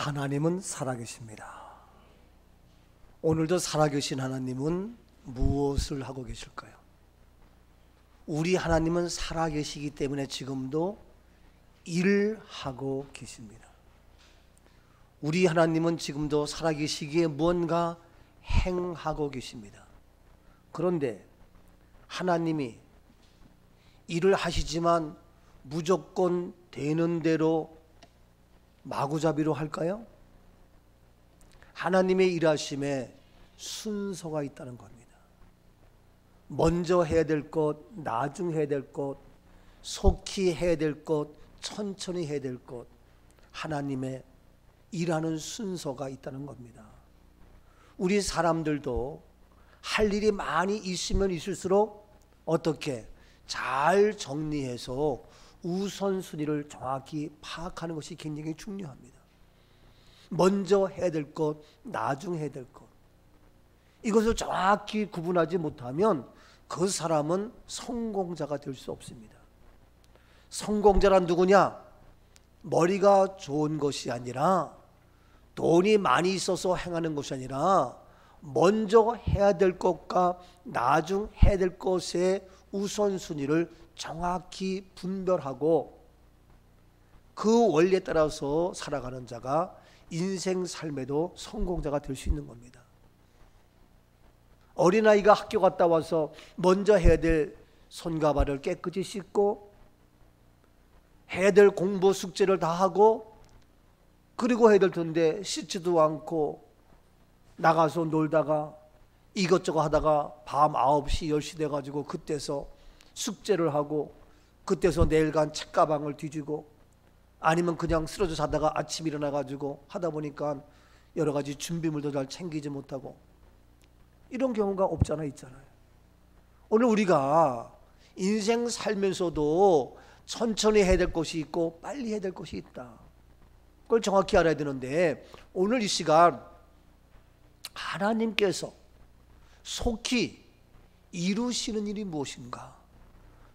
하나님은 살아계십니다. 오늘도 살아계신 하나님은 무엇을 하고 계실까요? 우리 하나님은 살아계시기 때문에 지금도 일하고 계십니다. 우리 하나님은 지금도 살아계시기에 무언가 행하고 계십니다. 그런데 하나님이 일을 하시지만 무조건 되는 대로 마구잡이로 할까요? 하나님의 일하심에 순서가 있다는 겁니다. 먼저 해야 될 것, 나중 해야 될 것, 속히 해야 될 것, 천천히 해야 될 것, 하나님의 일하는 순서가 있다는 겁니다. 우리 사람들도 할 일이 많이 있으면 있을수록 어떻게 잘 정리해서 우선순위를 정확히 파악하는 것이 굉장히 중요합니다. 먼저 해야 될 것, 나중 해야 될 것, 이것을 정확히 구분하지 못하면 그 사람은 성공자가 될 수 없습니다. 성공자란 누구냐? 머리가 좋은 것이 아니라, 돈이 많이 있어서 행하는 것이 아니라, 먼저 해야 될 것과 나중 해야 될 것의 우선순위를 정확히 분별하고 그 원리에 따라서 살아가는 자가 인생 삶에도 성공자가 될 수 있는 겁니다. 어린아이가 학교 갔다 와서 먼저 해야 될 손과 발을 깨끗이 씻고 해야 될 공부 숙제를 다 하고 그리고 해야 될 텐데 씻지도 않고 나가서 놀다가 이것저것 하다가 밤 9시 10시 돼가지고 그때서 숙제를 하고 그때서 내일간 책가방을 뒤지고 아니면 그냥 쓰러져 자다가 아침 일어나가지고 하다 보니까 여러 가지 준비물도 잘 챙기지 못하고 이런 경우가 없잖아 있잖아요. 오늘 우리가 인생 살면서도 천천히 해야 될 것이 있고 빨리 해야 될 것이 있다. 그걸 정확히 알아야 되는데 오늘 이 시간 하나님께서 속히 이루시는 일이 무엇인가?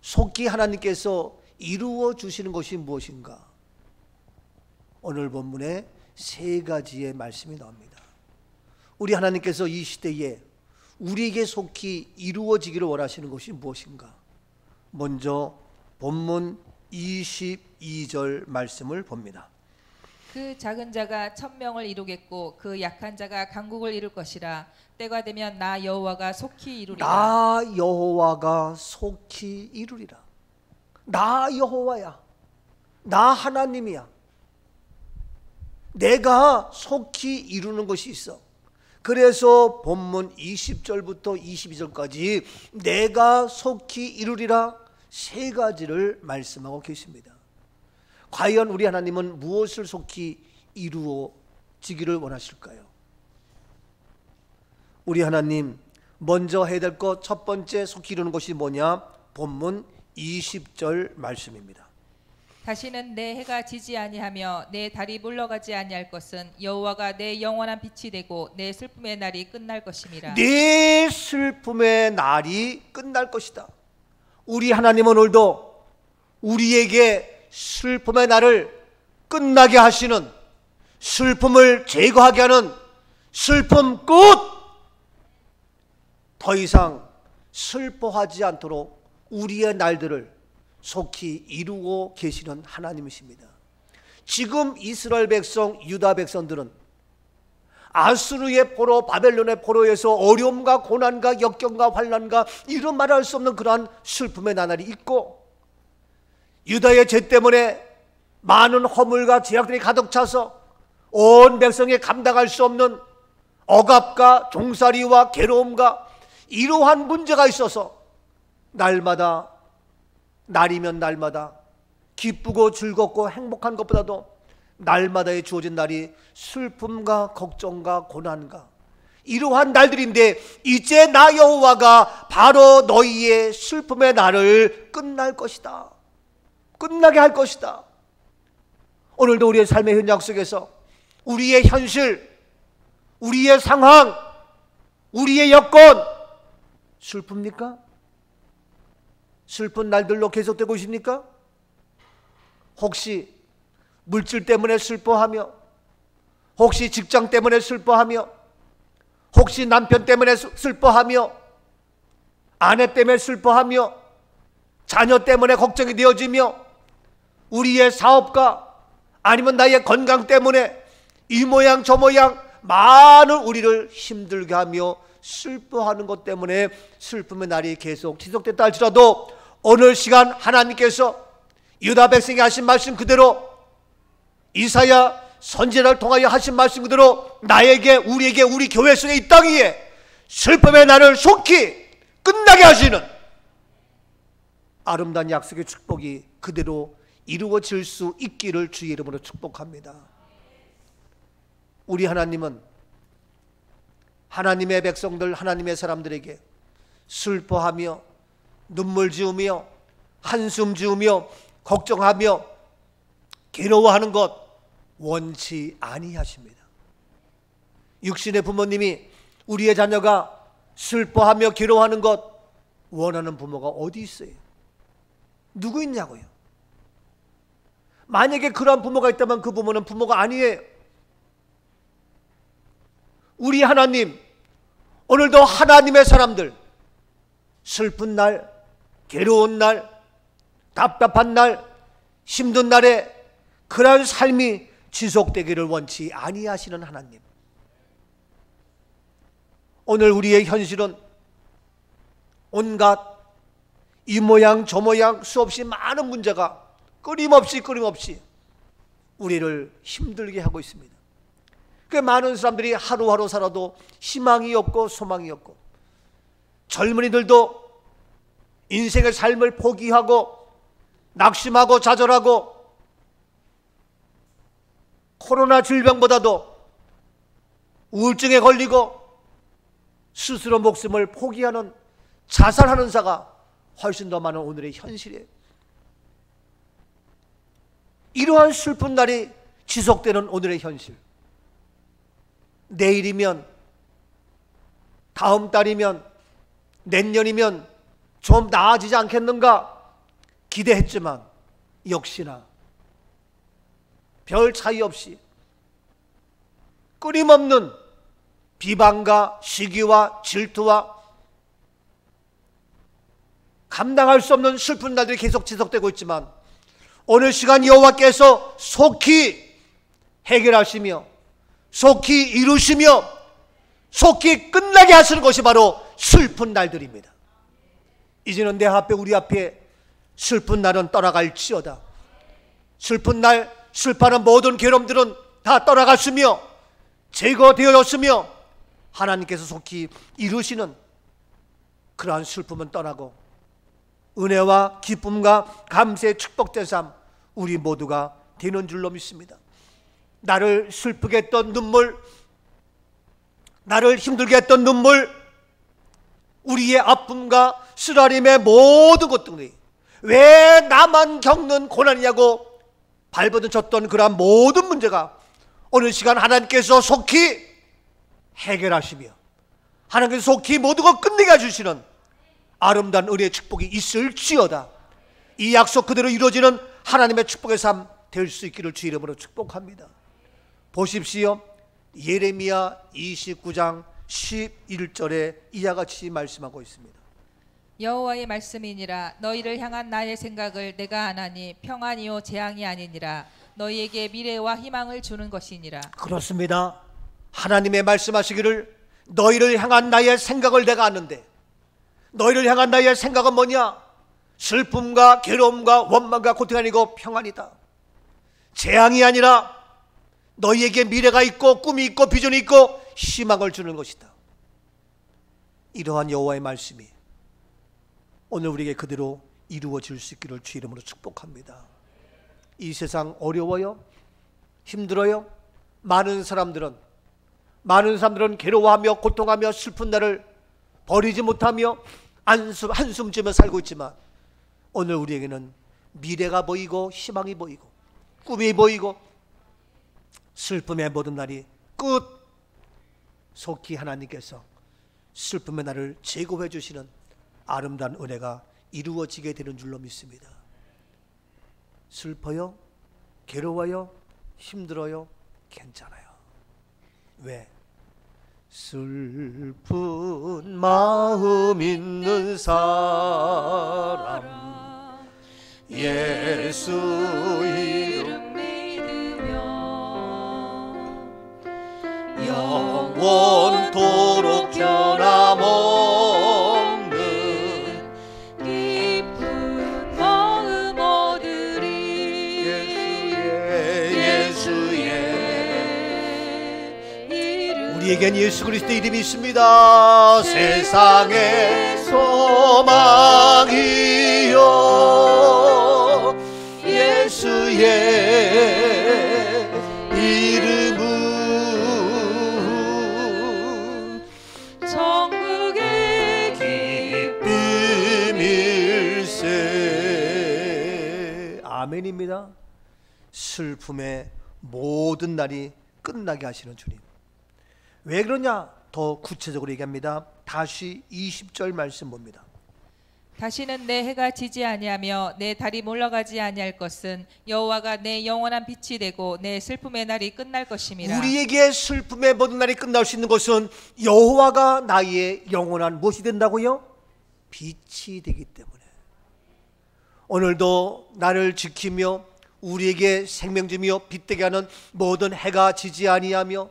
속히 하나님께서 이루어 주시는 것이 무엇인가? 오늘 본문에 세 가지의 말씀이 나옵니다. 우리 하나님께서 이 시대에 우리에게 속히 이루어지기를 원하시는 것이 무엇인가? 먼저 본문 22절 말씀을 봅니다. 그 작은 자가 1000명을 이루겠고 그 약한 자가 강국을 이룰 것이라. 때가 되면 나 여호와가 속히 이루리라. 나 여호와가 속히 이루리라. 나 여호와야. 나 하나님이야. 내가 속히 이루는 것이 있어. 그래서 본문 20절부터 22절까지 내가 속히 이루리라 세 가지를 말씀하고 계십니다. 과연 우리 하나님은 무엇을 속히 이루어지기를 원하실까요? 우리 하나님 먼저 해야 될 것 첫 번째 속히 이루는 것이 뭐냐? 본문 20절 말씀입니다. 다시는 내 해가 지지 아니하며 내 달이 물러가지 아니할 것은 여호와가 내 영원한 빛이 되고 내 슬픔의 날이 끝날 것임이라. 내 슬픔의 날이 끝날 것이다. 우리 하나님은 오늘도 우리에게 슬픔의 날을 끝나게 하시는, 슬픔을 제거하게 하는 슬픔 끝! 더 이상 슬퍼하지 않도록 우리의 날들을 속히 이루고 계시는 하나님이십니다. 지금 이스라엘 백성, 유다 백성들은 아수르의 포로, 바벨론의 포로에서 어려움과 고난과 역경과 환난과 이런 말할 수 없는 그러한 슬픔의 나날이 있고, 유다의 죄 때문에 많은 허물과 죄악들이 가득 차서 온 백성이 감당할 수 없는 억압과 종살이와 괴로움과 이러한 문제가 있어서 날마다, 날이면 날마다 기쁘고 즐겁고 행복한 것보다도 날마다에 주어진 날이 슬픔과 걱정과 고난과 이러한 날들인데, 이제 나 여호와가 바로 너희의 슬픔의 날을 끝날 것이다, 끝나게 할 것이다. 오늘도 우리의 삶의 현장 속에서 우리의 현실, 우리의 상황, 우리의 여건 슬픕니까? 슬픈 날들로 계속되고 있습니까? 혹시 물질 때문에 슬퍼하며, 혹시 직장 때문에 슬퍼하며, 혹시 남편 때문에 슬퍼하며, 아내 때문에 슬퍼하며, 자녀 때문에 걱정이 되어지며, 우리의 사업가 아니면 나의 건강 때문에 이 모양 저 모양 많은 우리를 힘들게 하며 슬퍼하는 것 때문에 슬픔의 날이 계속 지속됐다 할지라도 오늘 시간 하나님께서 유다 백성에게 하신 말씀 그대로, 이사야 선지자를 통하여 하신 말씀 그대로 나에게, 우리에게, 우리 교회 속에 이 땅 위에 슬픔의 날을 속히 끝나게 하시는 아름다운 약속의 축복이 그대로 이루어질 수 있기를 주의 이름으로 축복합니다. 우리 하나님은 하나님의 백성들, 하나님의 사람들에게 슬퍼하며 눈물 지으며 한숨 지으며 걱정하며 괴로워하는 것 원치 아니하십니다. 육신의 부모님이 우리의 자녀가 슬퍼하며 괴로워하는 것 원하는 부모가 어디 있어요? 누구 있냐고요? 만약에 그러한 부모가 있다면 그 부모는 부모가 아니에요. 우리 하나님, 오늘도 하나님의 사람들 슬픈 날, 괴로운 날, 답답한 날, 힘든 날에 그러한 삶이 지속되기를 원치 아니하시는 하나님, 오늘 우리의 현실은 온갖 이 모양 저 모양 수없이 많은 문제가 끊임없이 우리를 힘들게 하고 있습니다. 그 많은 사람들이 하루하루 살아도 희망이 없고 소망이 없고, 젊은이들도 인생의 삶을 포기하고 낙심하고 좌절하고 코로나 질병보다도 우울증에 걸리고 스스로 목숨을 포기하는, 자살하는 자가 훨씬 더 많은 오늘의 현실이에요. 이러한 슬픈 날이 지속되는 오늘의 현실, 내일이면, 다음 달이면, 내년이면 좀 나아지지 않겠는가 기대했지만 역시나 별 차이 없이 끊임없는 비방과 시기와 질투와 감당할 수 없는 슬픈 날들이 계속 지속되고 있지만 오늘 시간 여호와께서 속히 해결하시며 속히 이루시며 속히 끝나게 하시는 것이 바로 슬픈 날들입니다. 이제는 내 앞에, 우리 앞에 슬픈 날은 떠나갈지어다. 슬픈 날, 슬퍼하는 모든 괴로움들은 다 떠나갔으며 제거되어졌으며 하나님께서 속히 이루시는 그러한 슬픔은 떠나고 은혜와 기쁨과 감사의 축복된 삶 우리 모두가 되는 줄로 믿습니다. 나를 슬프게 했던 눈물, 나를 힘들게 했던 눈물, 우리의 아픔과 쓰라림의 모든 것들이 왜 나만 겪는 고난이냐고 발버둥쳤던 그러한 모든 문제가 어느 시간 하나님께서 속히 해결하시며 하나님께서 속히 모든 것 끝내게 해주시는 아름다운 은혜의 축복이 있을지어다. 이 약속 그대로 이루어지는 하나님의 축복의 삶 될 수 있기를 주 이름으로 축복합니다. 보십시오. 예레미야 29장 11절에 이와 같이 말씀하고 있습니다. 여호와의 말씀이니라. 너희를 향한 나의 생각을 내가 아나니 평안이요 재앙이 아니니라. 너희에게 미래와 희망을 주는 것이니라. 그렇습니다. 하나님의 말씀하시기를 너희를 향한 나의 생각을 내가 아는데, 너희를 향한 나의 생각은 뭐냐? 슬픔과 괴로움과 원망과 고통이 아니고 평안이다. 재앙이 아니라 너희에게 미래가 있고 꿈이 있고 비전이 있고 희망을 주는 것이다. 이러한 여호와의 말씀이 오늘 우리에게 그대로 이루어질 수 있기를 주 이름으로 축복합니다. 이 세상 어려워요? 힘들어요? 많은 사람들은 괴로워하며 고통하며 슬픈 날을 버리지 못하며 한숨 지으며 살고 있지만 오늘 우리에게는 미래가 보이고 희망이 보이고 꿈이 보이고 슬픔의 모든 날이 끝, 속히 하나님께서 슬픔의 날을 제거해 주시는 아름다운 은혜가 이루어지게 되는 줄로 믿습니다. 슬퍼요? 괴로워요? 힘들어요? 괜찮아요. 왜? 슬픈 마음 있는 사람 예수 이름 영원토록 변함없는 기쁜 마음 얻으리. 예수의 이름. 우리에겐 예수 그리스도의 이름이 있습니다. 세상의 소망이요 예수의 이름은 천국의 기쁨일세. 아멘입니다. 슬픔의 모든 날이 끝나게 하시는 주님. 왜 그러냐? 더 구체적으로 얘기합니다. 다시 20절 말씀 봅니다. 다시는 내 해가 지지 아니하며 내 달이 물러가지 아니할 것은 여호와가 내 영원한 빛이 되고 내 슬픔의 날이 끝날 것임이라. 우리에게 슬픔의 모든 날이 끝날 수 있는 것은 여호와가 나의 영원한 무엇이 된다고요? 빛이 되기 때문에. 오늘도 나를 지키며 우리에게 생명 주며 빛되게 하는 모든 해가 지지 아니하며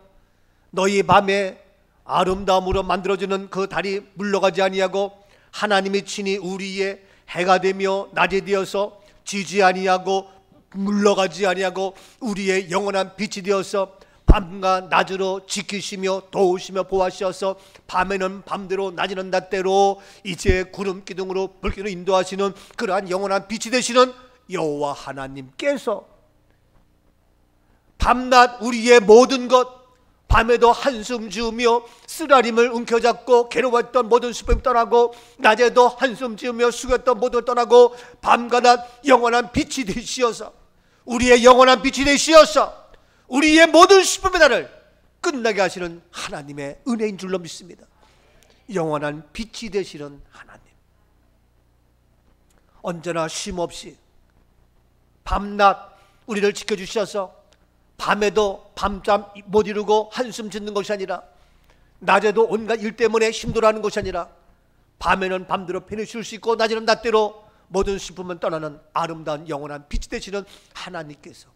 너희 밤에 아름다움으로 만들어주는 그 달이 물러가지 아니하고 하나님이 친히 우리의 해가 되며 낮이 되어서 지지 아니하고 물러가지 아니하고 우리의 영원한 빛이 되어서 밤과 낮으로 지키시며 도우시며 보호하셔서 밤에는 밤대로 낮에는 낮대로 이제 구름 기둥으로 불길로 인도하시는 그러한 영원한 빛이 되시는 여호와 하나님께서 밤낮 우리의 모든 것, 밤에도 한숨 지으며 쓰라림을 움켜잡고 괴로웠던 모든 슬픔이 떠나고 낮에도 한숨 지으며 숙였던 모든 떠나고 밤과 낮 영원한 빛이 되시어서 우리의 영원한 빛이 되시어서 우리의 모든 슬픔의 날을 끝나게 하시는 하나님의 은혜인 줄로 믿습니다. 영원한 빛이 되시는 하나님, 언제나 쉼없이 밤낮 우리를 지켜주셔서 밤에도 밤잠 못 이루고 한숨 짓는 것이 아니라 낮에도 온갖 일 때문에 힘들어하는 것이 아니라 밤에는 밤대로 편히 쉴 수 있고 낮에는 낮대로 모든 슬픔은 떠나는 아름다운 영원한 빛이 되시는 하나님께서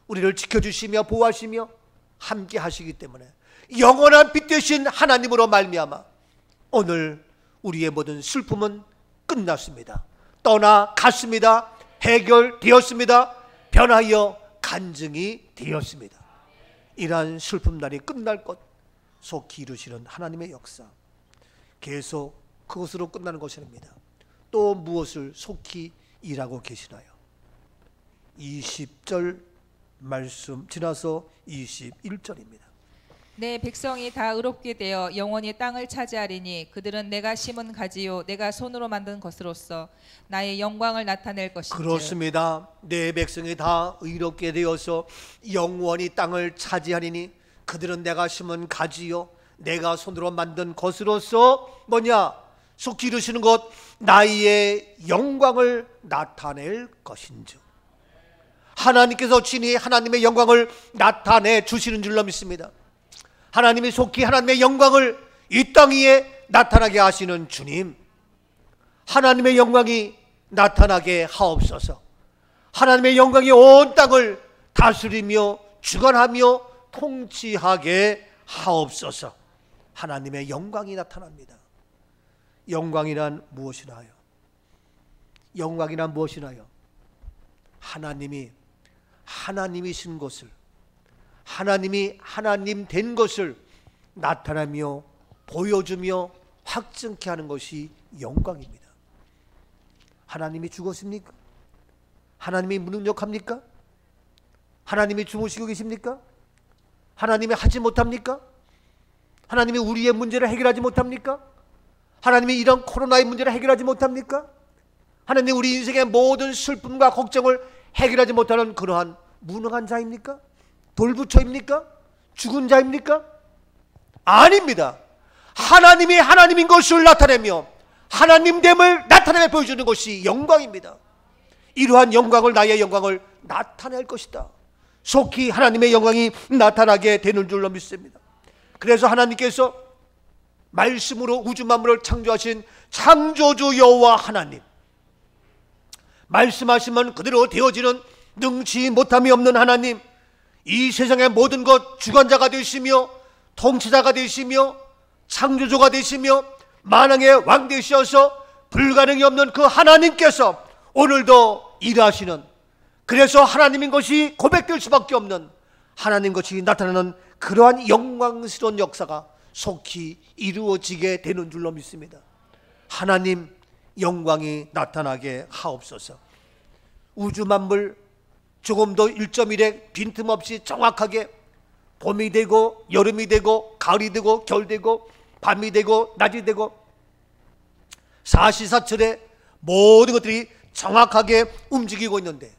우리를 지켜주시며 보호하시며 함께 하시기 때문에 영원한 빛 되신 하나님으로 말미암아 오늘 우리의 모든 슬픔은 끝났습니다. 떠나갔습니다. 해결되었습니다. 변하여 간증이 되었습니다. 이러한 슬픔 날이 끝날 것 속히 이루시는 하나님의 역사, 계속 그것으로 끝나는 것이 아닙니다. 또 무엇을 속히 일하고 계시나요? 20절 말씀 지나서 21절입니다. 내 백성이 다 의롭게 되어 영원히 땅을 차지하리니 그들은 내가 심은 가지요 내가 손으로 만든 것으로서 나의 영광을 나타낼 것이지. 그렇습니다. 내 백성이 다 의롭게 되어서 영원히 땅을 차지하리니 그들은 내가 심은 가지요 내가 손으로 만든 것으로서 뭐냐? 속히 이루시는 것 나의 영광을 나타낼 것인즉 하나님께서 친히 하나님의 영광을 나타내 주시는 줄로 믿습니다. 하나님이 속히 하나님의 영광을 이 땅 위에 나타나게 하시는 주님, 하나님의 영광이 나타나게 하옵소서. 하나님의 영광이 온 땅을 다스리며 주관하며 통치하게 하옵소서. 하나님의 영광이 나타납니다. 영광이란 무엇이나요? 영광이란 무엇이나요? 하나님이 하나님이신 것을, 하나님이 하나님 된 것을 나타나며 보여주며 확증케 하는 것이 영광입니다. 하나님이 죽었습니까? 하나님이 무능력합니까? 하나님이 주무시고 계십니까? 하나님이 하지 못합니까? 하나님이 우리의 문제를 해결하지 못합니까? 하나님이 이런 코로나의 문제를 해결하지 못합니까? 하나님이 우리 인생의 모든 슬픔과 걱정을 해결하지 못하는 그러한 무능한 자입니까? 돌부처입니까? 죽은 자입니까? 아닙니다. 하나님이 하나님인 것을 나타내며 하나님됨을 나타내며 보여주는 것이 영광입니다. 이러한 영광을, 나의 영광을 나타낼 것이다. 속히 하나님의 영광이 나타나게 되는 줄로 믿습니다. 그래서 하나님께서 말씀으로 우주 만물을 창조하신 창조주 여호와 하나님, 말씀하시면 그대로 되어지는 능치 못함이 없는 하나님, 이 세상의 모든 것 주관자가 되시며 통치자가 되시며 창조주가 되시며 만왕의 왕 되셔서 불가능이 없는 그 하나님께서 오늘도 일하시는, 그래서 하나님인 것이 고백될 수밖에 없는 하나님 것이 나타나는 그러한 영광스러운 역사가 속히 이루어지게 되는 줄로 믿습니다. 하나님 영광이 나타나게 하옵소서. 우주 만물 조금도 1.1에 빈틈없이 정확하게 봄이 되고 여름이 되고 가을이 되고 겨울 되고 밤이 되고 낮이 되고 사시사철에 모든 것들이 정확하게 움직이고 있는데,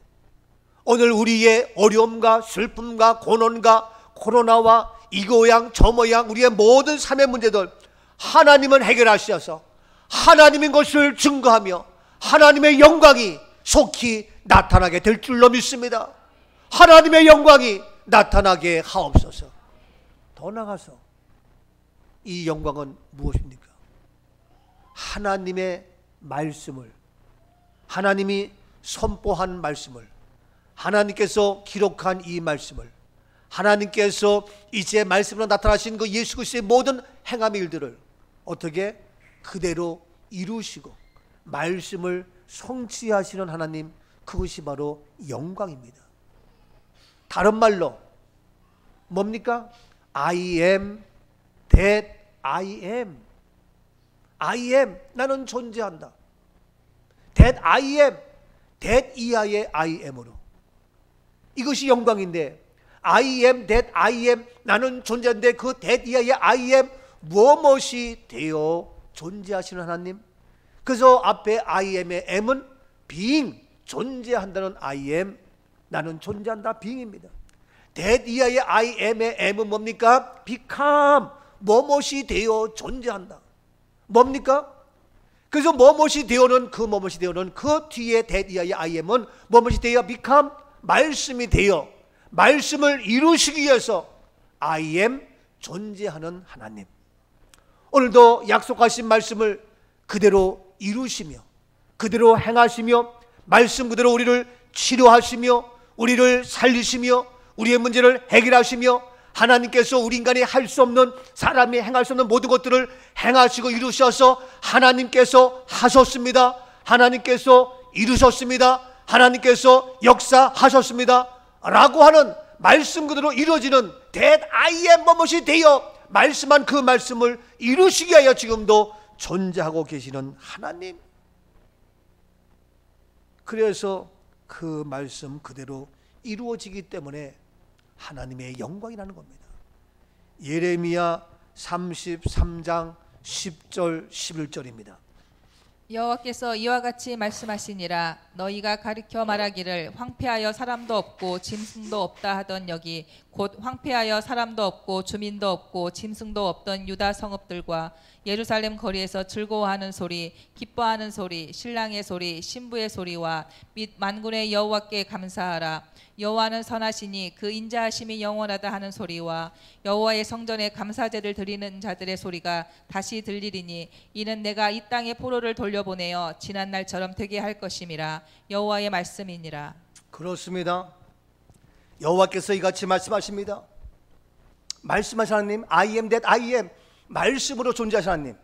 오늘 우리의 어려움과 슬픔과 고난과 코로나와 이 모양 저 모양 우리의 모든 삶의 문제들 하나님은 해결하셔서 하나님인 것을 증거하며 하나님의 영광이 속히 나타나게 될 줄로 믿습니다. 하나님의 영광이 나타나게 하옵소서. 더 나아가서 이 영광은 무엇입니까? 하나님의 말씀을, 하나님이 선포한 말씀을, 하나님께서 기록한 이 말씀을, 하나님께서 이제 말씀으로 나타나신 그 예수 그리스도의 모든 행함의 일들을 어떻게 그대로 이루시고 말씀을 성취하시는 하나님, 그것이 바로 영광입니다. 다른 말로 뭡니까? I am that I am. I am, 나는 존재한다. That I am, that 이하의 I am으로, 이것이 영광인데, I am that I am, 나는 존재인데 그 that 이하의 I am 무엇이 되어 존재하시는 하나님. 그래서 앞에 I am의 am은 being, 존재한다는 I am, 나는 존재한다, being입니다. that 이하의 I am의 am은 뭡니까? become, 무엇이 되어 존재한다. 뭡니까? 그래서 무엇이 되어는 그 뒤에 that 이하의 I am은 무엇이 되어 become, 말씀이 되어 말씀을 이루시기 위해서 I am, 존재하는 하나님. 오늘도 약속하신 말씀을 그대로 이루시며 그대로 행하시며 말씀 그대로 우리를 치료하시며 우리를 살리시며 우리의 문제를 해결하시며 하나님께서 우리 인간이 할 수 없는, 사람이 행할 수 없는 모든 것들을 행하시고 이루셔서 하나님께서 하셨습니다. 하나님께서 이루셨습니다. 하나님께서 역사하셨습니다 라고 하는 말씀 그대로 이루어지는 that I am 무엇이 되어 말씀한 그 말씀을 이루시기 위하여 지금도 존재하고 계시는 하나님. 그래서 그 말씀 그대로 이루어지기 때문에 하나님의 영광이라는 겁니다. 예레미야 33장 10절 11절입니다. 여호와께서 이와 같이 말씀하시니라. 너희가 가르쳐 말하기를 황폐하여 사람도 없고 짐승도 없다 하던 여기 곧 황폐하여 사람도 없고 주민도 없고 짐승도 없던 유다 성읍들과 예루살렘 거리에서 즐거워하는 소리, 기뻐하는 소리, 신랑의 소리, 신부의 소리와 및 만군의 여호와께 감사하라. 여호와는 선하시니 그 인자하심이 영원하다 하는 소리와 여호와의 성전에 감사제를 드리는 자들의 소리가 다시 들리리니 이는 내가 이 땅에 포로를 돌려보내어 지난 날처럼 되게 할 것임이라. 여호와의 말씀이니라. 그렇습니다. 여호와께서 이같이 말씀하십니다. 말씀하신 하나님, I am that I am, 말씀으로 존재하신 하나님.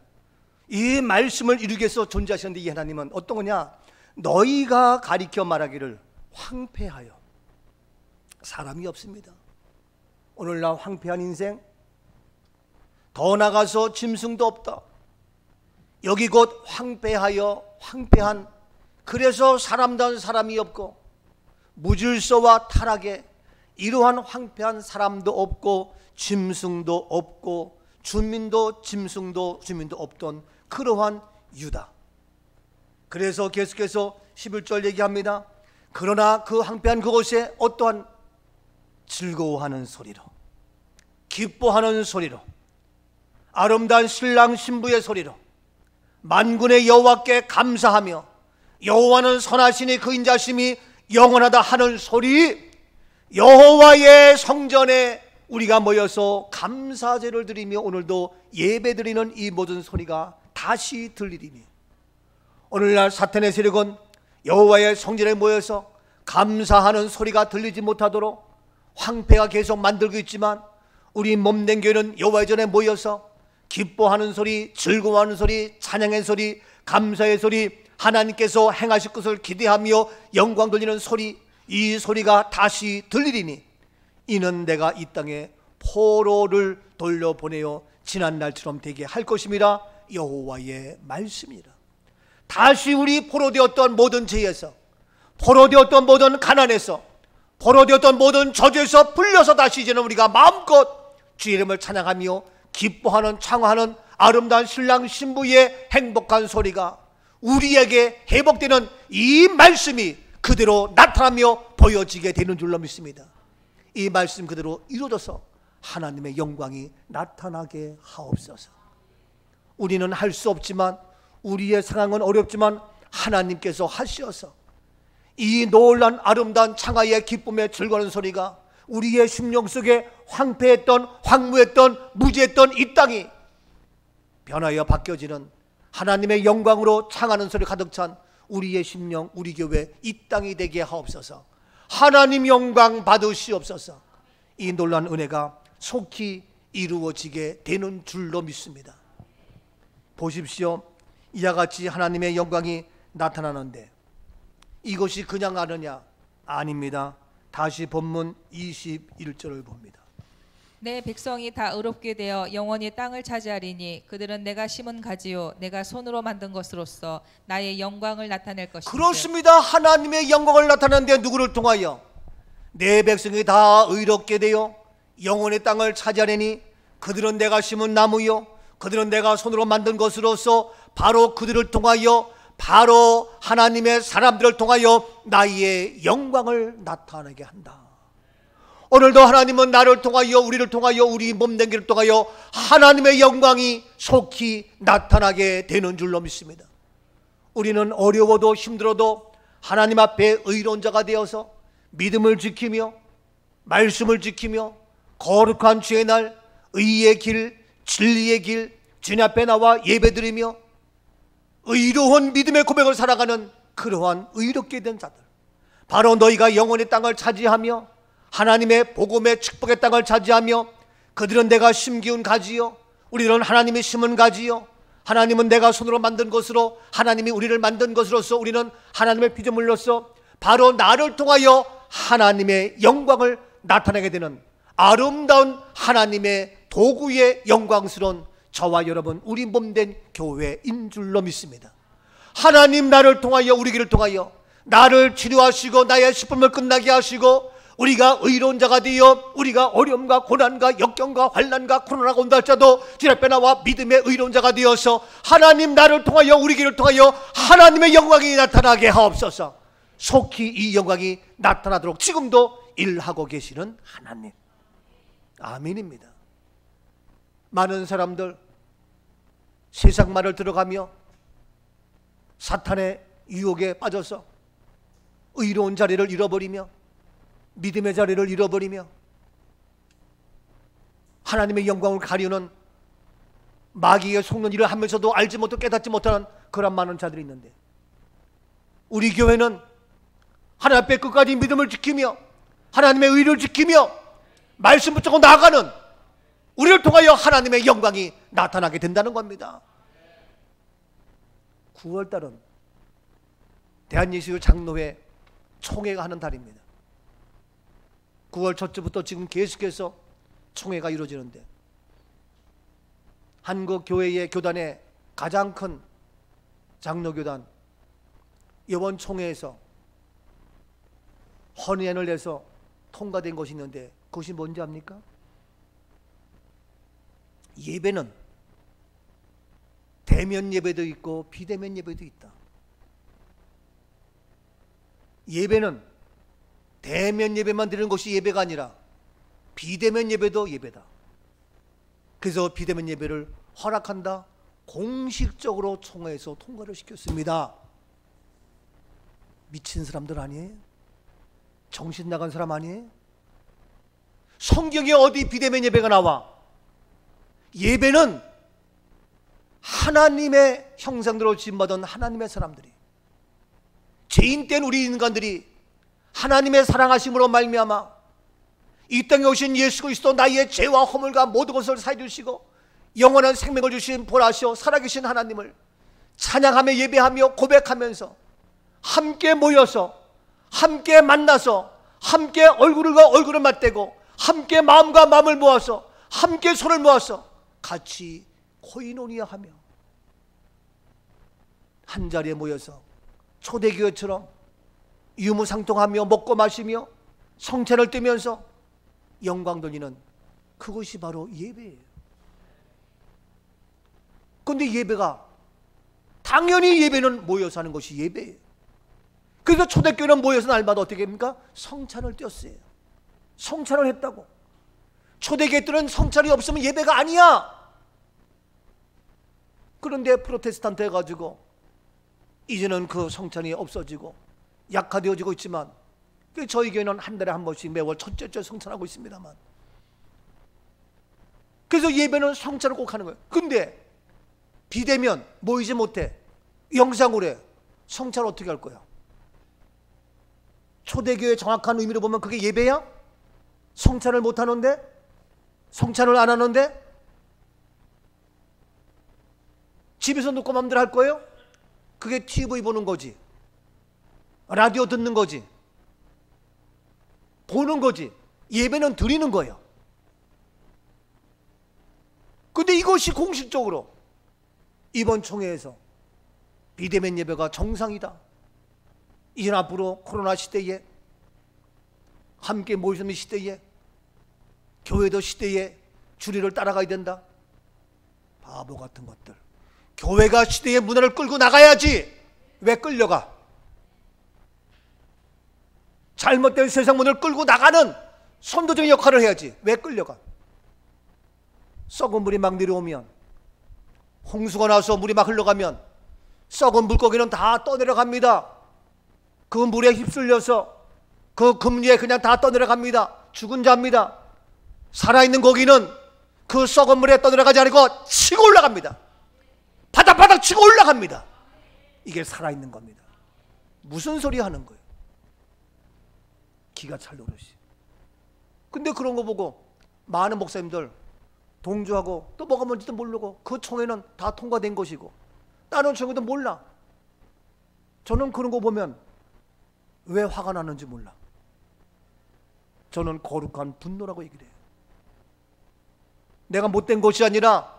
이 말씀을 이루기 위해서 존재하시는데 이 하나님은 어떤 거냐? 너희가 가리켜 말하기를 황폐하여 사람이 없습니다. 오늘날 황폐한 인생, 더 나가서 짐승도 없다. 여기 곧 황폐하여 황폐한, 그래서 사람다운 사람이 없고 무질서와 타락에 이러한 황폐한 사람도 없고 짐승도 없고 주민도 짐승도 주민도 없던 그러한 유다. 그래서 계속해서 11절 얘기합니다. 그러나 그 황폐한 그곳에 어떠한 즐거워하는 소리로, 기뻐하는 소리로, 아름다운 신랑 신부의 소리로 만군의 여호와께 감사하며 여호와는 선하시니 그 인자심이 영원하다 하는 소리, 여호와의 성전에 우리가 모여서 감사제를 드리며 오늘도 예배드리는 이 모든 소리가 다시 들리리니, 오늘날 사탄의 세력은 여호와의 성전에 모여서 감사하는 소리가 들리지 못하도록 황폐가 계속 만들고 있지만, 우리 몸된 교회는 여호와의 전에 모여서 기뻐하는 소리, 즐거워하는 소리, 찬양의 소리, 감사의 소리, 하나님께서 행하실 것을 기대하며 영광 돌리는 소리, 이 소리가 다시 들리리니 이는 내가 이 땅에 포로를 돌려보내어 지난날처럼 되게 할 것임이라. 여호와의 말씀이라. 다시 우리 포로되었던 모든 죄에서, 포로되었던 모든 가난에서, 포로되었던 모든 저주에서 풀려서 다시 이제는 우리가 마음껏 주의 이름을 찬양하며 기뻐하는, 창화하는 아름다운 신랑 신부의 행복한 소리가 우리에게 회복되는 이 말씀이 그대로 나타나며 보여지게 되는 줄로 믿습니다. 이 말씀 그대로 이루어져서 하나님의 영광이 나타나게 하옵소서. 우리는 할 수 없지만, 우리의 상황은 어렵지만 하나님께서 하시어서 이 놀란 아름다운 창화의 기쁨의 즐거운 소리가 우리의 심령 속에 황폐했던, 황무했던, 무지했던 이 땅이 변하여 바뀌어지는 하나님의 영광으로 창하는 소리 가득 찬 우리의 심령, 우리 교회 이 땅이 되게 하옵소서. 하나님 영광 받으시옵소서. 이 놀라운 은혜가 속히 이루어지게 되는 줄로 믿습니다. 보십시오. 이와 같이 하나님의 영광이 나타나는데 이것이 그냥 하느냐? 아닙니다. 다시 본문 21절을 봅니다. 내 백성이 다 의롭게 되어 영원히 땅을 차지하리니 그들은 내가 심은 가지요 내가 손으로 만든 것으로서 나의 영광을 나타낼 것이다. 그렇습니다. 하나님의 영광을 나타내는데 누구를 통하여? 내 백성이 다 의롭게 되어 영원히 땅을 차지하리니 그들은 내가 심은 나무요 그들은 내가 손으로 만든 것으로서 바로 그들을 통하여, 바로 하나님의 사람들을 통하여 나의 영광을 나타내게 한다. 오늘도 하나님은 나를 통하여, 우리를 통하여, 우리 몸된 길을 통하여 하나님의 영광이 속히 나타나게 되는 줄로 믿습니다. 우리는 어려워도 힘들어도 하나님 앞에 의로운 자가 되어서 믿음을 지키며 말씀을 지키며 거룩한 주의 날, 의의 길, 진리의 길, 주님 앞에 나와 예배드리며 의로운 믿음의 고백을 살아가는 그러한 의롭게 된 자들, 바로 너희가 영원의 땅을 차지하며 하나님의 복음의 축복의 땅을 차지하며, 그들은 내가 심기운 가지요 우리들은 하나님이 심은 가지요, 하나님은 내가 손으로 만든 것으로, 하나님이 우리를 만든 것으로서 우리는 하나님의 피조물로서 바로 나를 통하여 하나님의 영광을 나타내게 되는 아름다운 하나님의 도구의 영광스러운 저와 여러분, 우리 몸된 교회인 줄로 믿습니다. 하나님 나를 통하여, 우리 길을 통하여 나를 치료하시고 나의 슬픔을 끝나게 하시고 우리가 의로운 자가 되어 우리가 어려움과 고난과 역경과 환난과 코로나가 온다 할지라도 주님 앞에 나와 믿음의 의로운 자가 되어서 하나님 나를 통하여, 우리 길을 통하여 하나님의 영광이 나타나게 하옵소서. 속히 이 영광이 나타나도록 지금도 일하고 계시는 하나님, 아멘입니다. 많은 사람들 세상 말을 들어가며 사탄의 유혹에 빠져서 의로운 자리를 잃어버리며 믿음의 자리를 잃어버리며 하나님의 영광을 가리는 마귀의 속는 일을 하면서도 알지 못하고 깨닫지 못하는 그런 많은 자들이 있는데, 우리 교회는 하나님 앞에 끝까지 믿음을 지키며 하나님의 의를 지키며 말씀 붙잡고 나아가는 우리를 통하여 하나님의 영광이 나타나게 된다는 겁니다. 9월달은 대한예수교 장로회 총회가 하는 달입니다. 9월 첫째부터 지금 계속해서 총회가 이루어지는데, 한국 교회의 교단의 가장 큰 장로교단 이번 총회에서 헌의안을 내서 통과된 것이 있는데, 그것이 뭔지 압니까? 예배는 대면 예배도 있고 비대면 예배도 있다. 예배는 대면 예배만 드리는 것이 예배가 아니라 비대면 예배도 예배다. 그래서 비대면 예배를 허락한다. 공식적으로 총회에서 통과를 시켰습니다. 미친 사람들 아니에요? 정신 나간 사람 아니에요? 성경에 어디 비대면 예배가 나와? 예배는 하나님의 형상대로 지음받은 하나님의 사람들이, 죄인된 우리 인간들이 하나님의 사랑하심으로 말미암아 이 땅에 오신 예수 그리스도, 나의 죄와 허물과 모든 것을 사해 주시고 영원한 생명을 주신 보라시오 살아계신 하나님을 찬양하며 예배하며 고백하면서 함께 모여서, 함께 만나서, 함께 얼굴과 얼굴을 맞대고, 함께 마음과 마음을 모아서, 함께 손을 모아서 같이 코이노니아 하며 한 자리에 모여서 초대교회처럼 유무상통하며 먹고 마시며 성찬을 떼면서 영광 돌리는, 그것이 바로 예배예요. 그런데 예배가, 당연히 예배는 모여서 하는 것이 예배예요. 그래서 초대교회는 모여서 날마다 어떻게 합니까? 성찬을 떼었어요. 성찬을 했다고. 초대교회들은 성찬이 없으면 예배가 아니야. 그런데 프로테스탄트 해가지고 이제는 그 성찬이 없어지고 약화되어지고 있지만, 저희 교회는 한 달에 한 번씩 매월 첫째 주 성찬하고 있습니다만, 그래서 예배는 성찬을 꼭 하는 거예요. 근데 비대면 모이지 못해, 영상으로 해, 성찬을 어떻게 할 거야? 초대교회의 정확한 의미로 보면 그게 예배야? 성찬을 못 하는데? 성찬을 안 하는데? 집에서 놓고 마음대로 할 거예요? 그게 TV 보는 거지, 라디오 듣는 거지, 보는 거지. 예배는 드리는 거예요. 근데 이것이 공식적으로 이번 총회에서 비대면 예배가 정상이다, 이제 앞으로 코로나 시대에, 함께 모이는 시대에, 교회도 시대에 주리를 따라가야 된다. 바보 같은 것들. 교회가 시대의 문화를 끌고 나가야지 왜 끌려가? 잘못된 세상 문화를 끌고 나가는 선도적인 역할을 해야지 왜 끌려가? 썩은 물이 막 내려오면, 홍수가 나서 물이 막 흘러가면 썩은 물고기는 다 떠내려갑니다. 그 물에 휩쓸려서 그 금리에 그냥 다 떠내려갑니다. 죽은 자입니다. 살아있는 고기는 그 썩은 물에 떠내려가지 않고 치고 올라갑니다. 바닥바닥 치고 올라갑니다. 이게 살아있는 겁니다. 무슨 소리 하는 거예요? 기가 찰 노릇이. 근데 그런 거 보고 많은 목사님들 동조하고 또 뭐가 뭔지도 모르고, 그 총회는 다 통과된 것이고 다른 총회도 몰라. 저는 그런 거 보면 왜 화가 나는지 몰라. 저는 거룩한 분노라고 얘기를 해요. 내가 못된 것이 아니라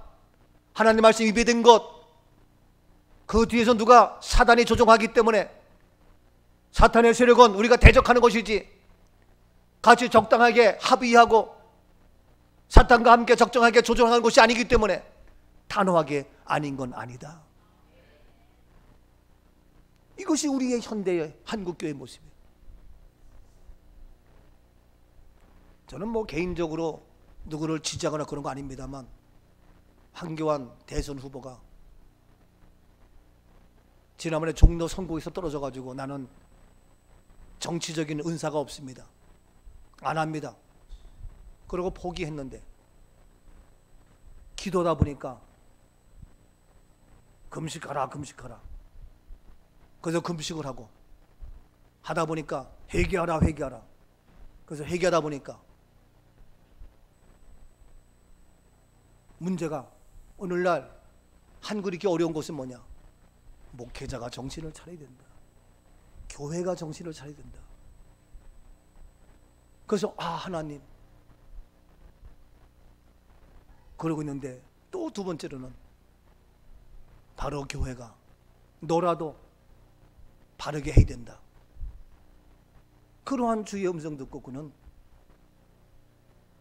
하나님 말씀 위배된 것, 그 뒤에서 누가, 사단이 조종하기 때문에 사탄의 세력은 우리가 대적하는 것이지, 같이 적당하게 합의하고 사탄과 함께 적정하게 조종하는 것이 아니기 때문에 단호하게 아닌 건 아니다. 이것이 우리의 현대의 한국교회의 모습이에요. 저는 뭐 개인적으로 누구를 지지하거나 그런 거 아닙니다만, 황교안 대선 후보가 지난번에 종로 선거에서 떨어져가지고 나는 정치적인 은사가 없습니다, 안 합니다, 그러고 포기했는데, 기도하다 보니까 금식하라 금식하라, 그래서 금식을 하고 하다 보니까 회개하라 회개하라, 그래서 회개하다 보니까 문제가, 오늘날 한국이 이렇게 어려운 것은 뭐냐? 목회자가 정신을 차려야 된다, 교회가 정신을 차려야 된다. 그래서 하나님, 그러고 있는데 또 두 번째로는 바로 교회가 너라도 바르게 해야 된다. 그러한 주의 음성 듣고 그는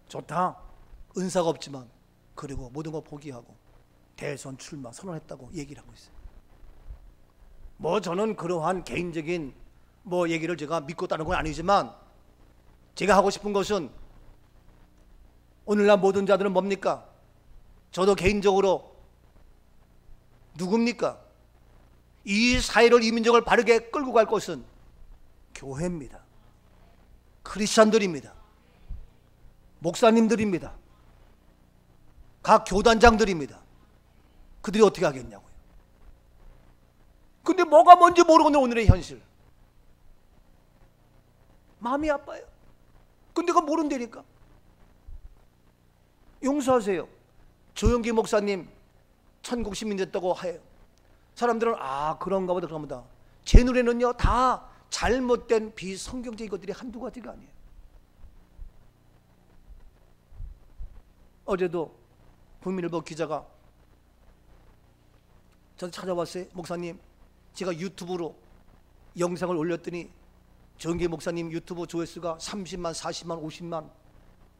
좋다, 은사가 없지만 그리고 모든 거 포기하고 대선 출마 선언했다고 얘기를 하고 있어요. 뭐 저는 그러한 개인적인 뭐 얘기를 제가 믿고 따르는 건 아니지만, 제가 하고 싶은 것은, 오늘날 모든 자들은 뭡니까? 저도 개인적으로 누굽니까? 이 사회를, 이 민족을 바르게 끌고 갈 것은 교회입니다. 크리스찬들입니다. 목사님들입니다. 각 교단장들입니다. 그들이 어떻게 하겠냐고요. 근데 뭐가 뭔지 모르는 오늘의 현실. 마음이 아파요. 근데 그거 모른다니까. 용서하세요. 조영기 목사님 천국 시민 됐다고 해요. 사람들은 아 그런가 보다 그런가 보다. 제 눈에는요 다 잘못된 비성경적인 것들이 한두 가지가 아니에요. 어제도 국민일보 기자가 저한테 찾아왔어요. 목사님 제가 유튜브로 영상을 올렸더니 정기 목사님 유튜브 조회수가 30만 40만 50만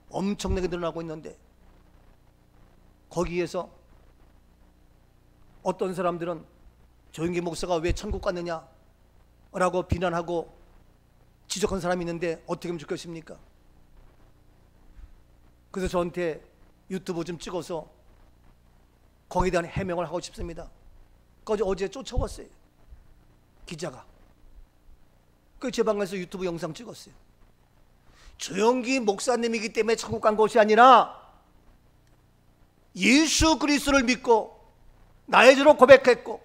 엄청나게 늘어나고 있는데 거기에서 어떤 사람들은 조영기 목사가 왜 천국 갔느냐 라고 비난하고 지적한 사람이 있는데 어떻게 하면 좋겠습니까? 그래서 저한테 유튜브 좀 찍어서 거기에 대한 해명을 하고 싶습니다. 그래서 어제 쫓아왔어요. 기자가. 그 제 방에서 유튜브 영상 찍었어요. 조영기 목사님이기 때문에 천국 간 것이 아니라 예수 그리스도를 믿고 나의 죄로 고백했고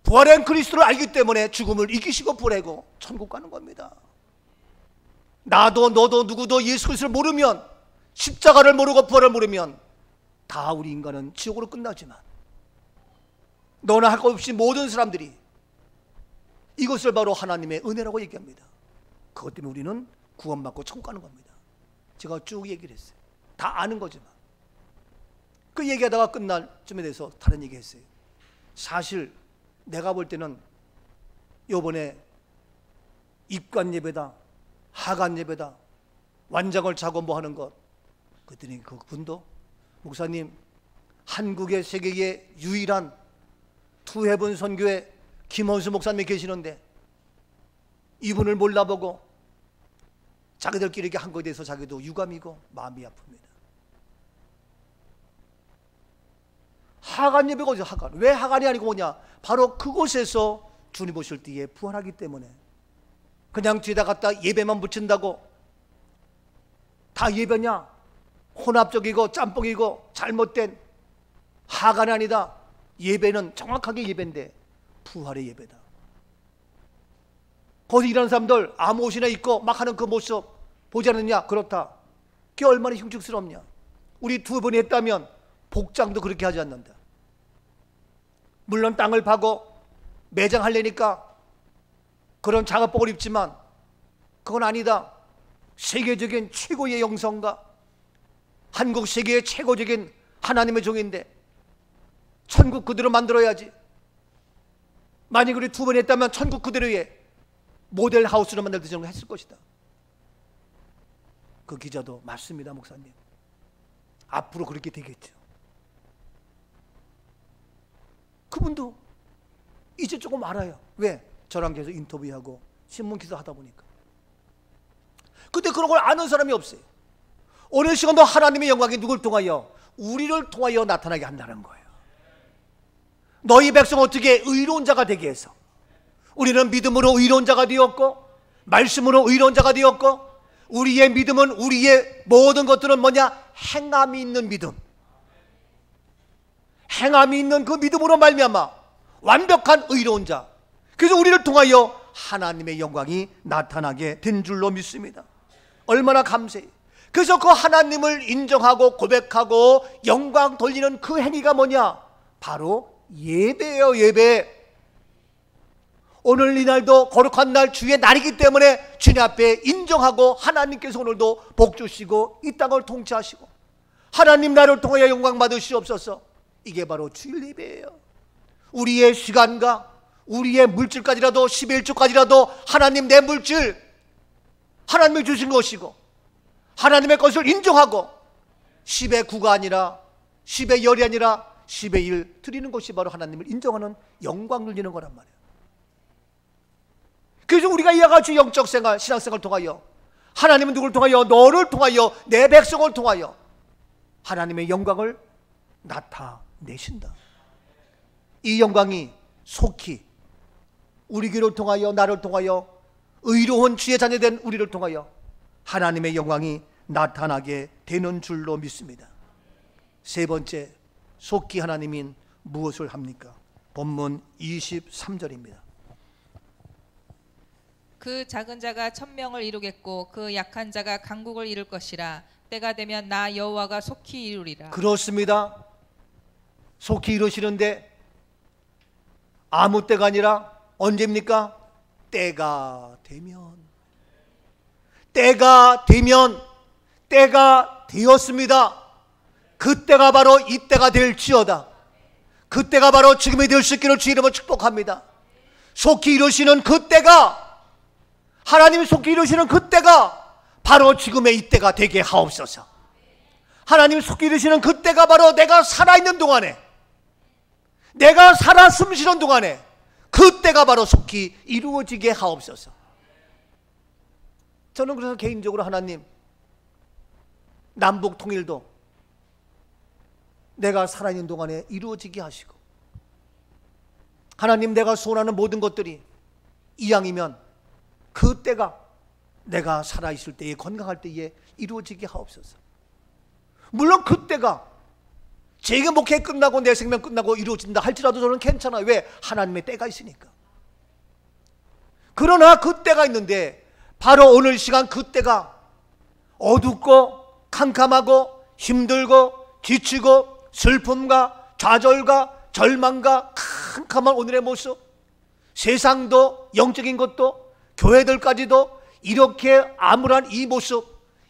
부활한 그리스도를 알기 때문에 죽음을 이기시고 부활하고 천국 가는 겁니다. 나도 너도 누구도 예수 그리스도를 모르면 십자가를 모르고 부활을 모르면 다 우리 인간은 지옥으로 끝나지만 너나 할 것 없이 모든 사람들이 이것을 바로 하나님의 은혜라고 얘기합니다. 그것 때문에 우리는 구원받고 천국 가는 겁니다. 제가 쭉 얘기를 했어요. 다 아는 거지만 그 얘기하다가 끝날 쯤에 대해서 다른 얘기 했어요. 사실 내가 볼 때는 요번에 입관 예배다 하관 예배다 완장을 차고 뭐 하는 것 그랬더니 그분도 목사님 한국의 세계의 유일한 투해븐 선교회 김원수 목사님이 계시는데 이분을 몰라보고 자기들끼리 이렇게 한 것에 대해서 자기도 유감이고 마음이 아픕니다. 하간 예배가 어디서 하간? 왜 하간이 아니고 뭐냐? 바로 그곳에서 주님 오실 때에 부활하기 때문에 그냥 뒤에다 갖다 예배만 붙인다고 다 예배냐? 혼합적이고 짬뽕이고 잘못된 하간이 아니다. 예배는 정확하게 예배인데 부활의 예배다. 거기 일하는 사람들 아무 옷이나 입고 막 하는 그 모습 보지 않느냐? 그렇다. 그게 얼마나 흉측스럽냐? 우리 두 번이 했다면 복장도 그렇게 하지 않는다. 물론 땅을 파고 매장하려니까 그런 작업복을 입지만 그건 아니다. 세계적인 최고의 영성가 한국 세계의 최고적인 하나님의 종인데 천국 그대로 만들어야지. 만약 우리 두 번 했다면 천국 그대로의 모델 하우스를 만들듯이 했을 것이다. 그 기자도 맞습니다. 목사님 앞으로 그렇게 되겠죠. 그분도 이제 조금 알아요. 왜? 저랑 계속 인터뷰하고 신문 기사 하다 보니까. 근데 그런 걸 아는 사람이 없어요. 오늘 시간도 하나님의 영광이 누굴 통하여? 우리를 통하여 나타나게 한다는 거예요. 너희 백성 어떻게 의로운 자가 되게 해서 우리는 믿음으로 의로운 자가 되었고 말씀으로 의로운 자가 되었고 우리의 믿음은 우리의 모든 것들은 뭐냐? 행함이 있는 믿음. 행함이 있는 그 믿음으로 말미암아 완벽한 의로운 자. 그래서 우리를 통하여 하나님의 영광이 나타나게 된 줄로 믿습니다. 얼마나 감사해요. 그래서 그 하나님을 인정하고 고백하고 영광 돌리는 그 행위가 뭐냐? 바로 예배예요. 예배. 오늘 이날도 거룩한 날 주의 날이기 때문에 주님 앞에 인정하고 하나님께서 오늘도 복 주시고 이 땅을 통치하시고 하나님 나를 통하여 영광 받으시옵소서. 이게 바로 주일 예배예요. 우리의 시간과 우리의 물질까지라도 11조까지라도 하나님 내 물질 하나님이 주신 것이고 하나님의 것을 인정하고 10의 9가 아니라 10의 10이 아니라 10의 1 드리는 것이 바로 하나님을 인정하는 영광 누리는 거란 말이에요. 그래서 우리가 이와 같이 영적 생활, 신앙생활을 통하여 하나님은 누구를 통하여? 너를 통하여 내 백성을 통하여 하나님의 영광을 나타내신다. 이 영광이 속히 우리 교를 통하여 나를 통하여 의로운 주의 자녀된 우리를 통하여 하나님의 영광이 나타나게 되는 줄로 믿습니다. 세 번째, 속히 하나님인 무엇을 합니까? 본문 23절입니다. 그 작은 자가 1000명을 이루겠고 그 약한 자가 강국을 이룰 것이라. 때가 되면 나 여호와가 속히 이루리라. 그렇습니다. 속히 이루시는데 아무 때가 아니라 언제입니까? 때가 되면. 때가 되면, 때가 되었습니다. 그때가 바로 이때가 될지어다. 그때가 바로 지금이 될 수 있기를 주 이름으로 축복합니다. 속히 이루시는 그때가, 하나님이 속히 이루시는 그때가 바로 지금의 이때가 되게 하옵소서. 하나님이 속히 이루시는 그때가 바로 내가 살아있는 동안에, 내가 살아 숨쉬는 동안에 그때가 바로 속히 이루어지게 하옵소서. 저는 그래서 개인적으로 하나님, 남북 통일도 내가 살아있는 동안에 이루어지게 하시고, 하나님, 내가 소원하는 모든 것들이 이왕이면 그때가 내가 살아있을 때에, 건강할 때에 이루어지게 하옵소서. 물론 그때가 제게 목회 끝나고 내 생명 끝나고 이루어진다 할지라도 저는 괜찮아요. 왜? 하나님의 때가 있으니까. 그러나 그때가 있는데 바로 오늘 시간 그때가 어둡고 캄캄하고 힘들고 지치고 슬픔과 좌절과 절망과 캄캄한 오늘의 모습, 세상도 영적인 것도 교회들까지도 이렇게 암울한 이 모습,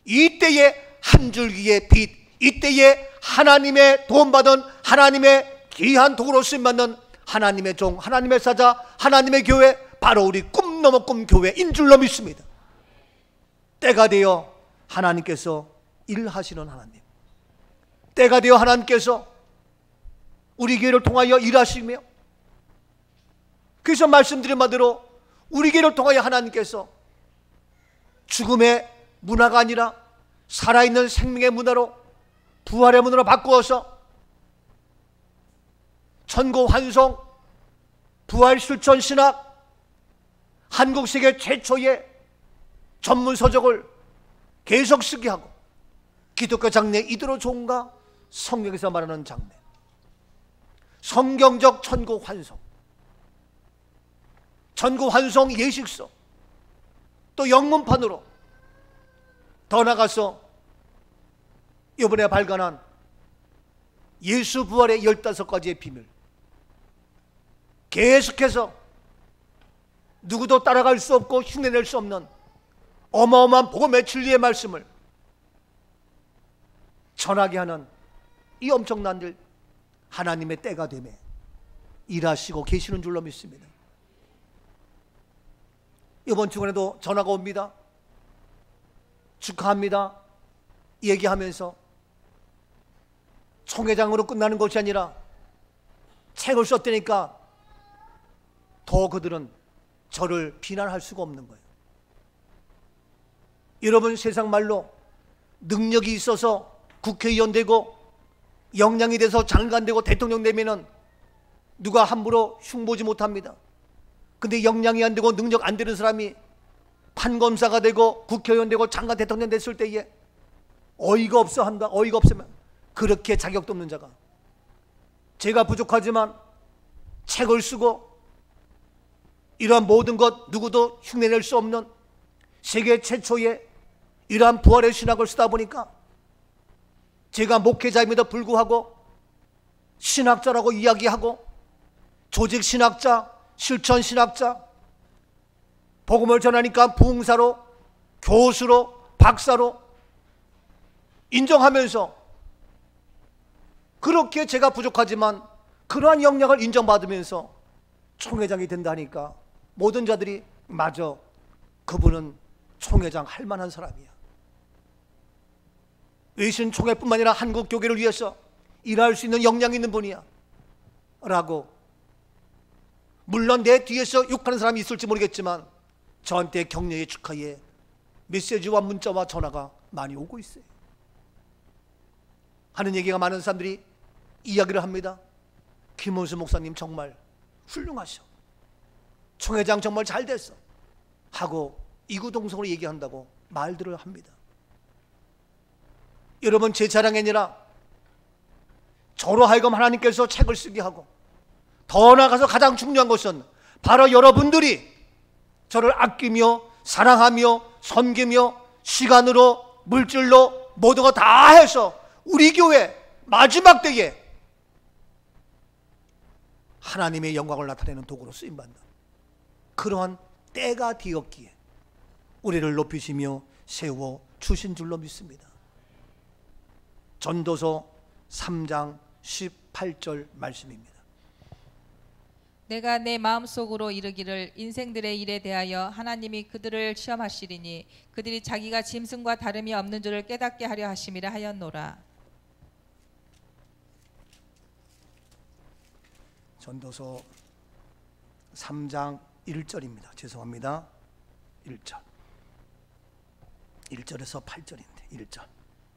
이때에 한 줄기의 빛, 이때에 하나님의 도움받은, 하나님의 귀한 도구로 쓰임받는 하나님의 종, 하나님의 사자, 하나님의 교회, 바로 우리 꿈 넘어 꿈 교회인 줄로 믿습니다. 때가 되어 하나님께서 일하시는 하나님, 때가 되어 하나님께서 우리 교회를 통하여 일하시며, 그래서 말씀드린 바대로 우리 교회를 통하여 하나님께서 죽음의 문화가 아니라 살아있는 생명의 문화로, 부활의 문화로 바꾸어서 천고 환송, 부활 실천 신학, 한국 세계 최초의 전문 서적을 계속 쓰게 하고, 기독교 장래 이대로 좋은가? 성경에서 말하는 장래, 성경적 천고 환송, 천고 환송 예식서, 또 영문판으로, 더 나가서 이번에 발간한 예수 부활의 15가지의 비밀, 계속해서 누구도 따라갈 수 없고 흉내낼 수 없는 어마어마한 복음의 진리의 말씀을 전하게 하는 이 엄청난 일, 하나님의 때가 되매 일하시고 계시는 줄로 믿습니다. 이번 주간에도 전화가 옵니다. 축하합니다 얘기하면서 총회장으로 끝나는 것이 아니라 책을 썼다니까 더 그들은 저를 비난할 수가 없는 거예요. 여러분, 세상 말로 능력이 있어서 국회의원 되고 역량이 돼서 장관 되고 대통령 되면은 누가 함부로 흉보지 못합니다. 근데 역량이 안 되고 능력 안 되는 사람이 판검사가 되고 국회의원 되고 장관 대통령 됐을 때에 어이가 없어 한다. 어이가 없으면 그렇게 자격도 없는 자가, 제가 부족하지만 책을 쓰고 이러한 모든 것 누구도 흉내낼 수 없는 세계 최초의 이러한 부활의 신학을 쓰다 보니까 제가 목회자임에도 불구하고 신학자라고 이야기하고 조직 신학자, 실천 신학자, 복음을 전하니까 부흥사로, 교수로, 박사로 인정하면서, 그렇게 제가 부족하지만 그러한 역량을 인정받으면서 총회장이 된다니까 모든 자들이 맞아, 그분은 총회장 할 만한 사람이야. 외신 총회뿐만 아니라 한국 교회를 위해서 일할 수 있는 역량이 있는 분이야 라고, 물론 내 뒤에서 욕하는 사람이 있을지 모르겠지만 저한테 격려의 축하의 메시지와 문자와 전화가 많이 오고 있어요. 하는 얘기가 많은 사람들이 이야기를 합니다. 김원수 목사님 정말 훌륭하셔, 총회장 정말 잘 됐어 하고 이구동성으로 얘기한다고 말들을 합니다. 여러분 제 자랑이니라 저로 하여금 하나님께서 책을 쓰게 하고, 더 나아가서 가장 중요한 것은 바로 여러분들이 저를 아끼며 사랑하며 섬기며 시간으로 물질로 모두가 다 해서 우리 교회 마지막 때에 하나님의 영광을 나타내는 도구로 쓰임받는 그러한 때가 되었기에 우리를 높이시며 세워 주신 줄로 믿습니다. 전도서 3장 18절 말씀입니다. 내가 내 마음속으로 이르기를 인생들의 일에 대하여 하나님이 그들을 시험하시리니 그들이 자기가 짐승과 다름이 없는 줄을 깨닫게 하려 하심이라 하였노라. 전도서 3장 1절입니다. 죄송합니다. 1절. 1절에서 8절인데 1절.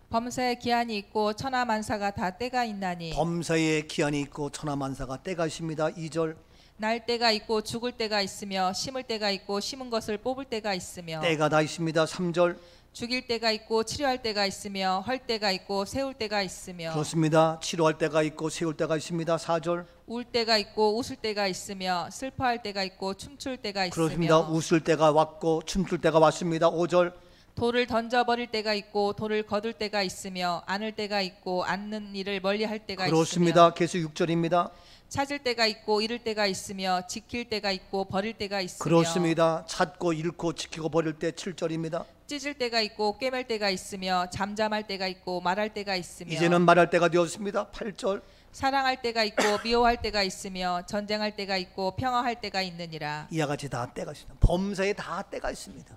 범사에 기한이 있고 천하만사가 다 때가 있나니 범사에 기한이 있고 천하만사가 때가 있습니다. 2절. 날 때가 있고 죽을 때가 있으며 심을 때가 있고 심은 것을 뽑을 때가 있으며 때가 다 있습니다. 3절. 죽일 때가 있고 치료할 때가 있으며 헐 때가 있고 세울 때가 있으며 그렇습니다. 치료할 때가 있고 세울 때가 있습니다. 4절. 울 때가 있고 웃을 때가 있으며 슬퍼할 때가 있고 춤출 때가 있으며 그렇습니다. 웃을 때가 왔고 춤출 때가 왔습니다. 5절. 돌을 던져버릴 때가 있고 돌을 거둘 때가 있으며 안을 때가 있고 안는 일을 멀리할 때가 그렇습니다. 있으며 계속 6절입니다. 찾을 때가 있고 잃을 때가 있으며 지킬 때가 있고 버릴 때가 있으며 그렇습니다. 찾고 잃고 지키고 버릴 때 7절입니다. 찢을 때가 있고 꿰맬 때가 있으며 잠잠할 때가 있고 말할 때가 있으며 이제는 말할 때가 되었습니다. 8절. 사랑할 때가 있고 미워할 때가 있으며 전쟁할 때가 있고 평화할 때가 있느니라. 이와 같이 다 때가 있습니다. 범사에 다 때가 있습니다.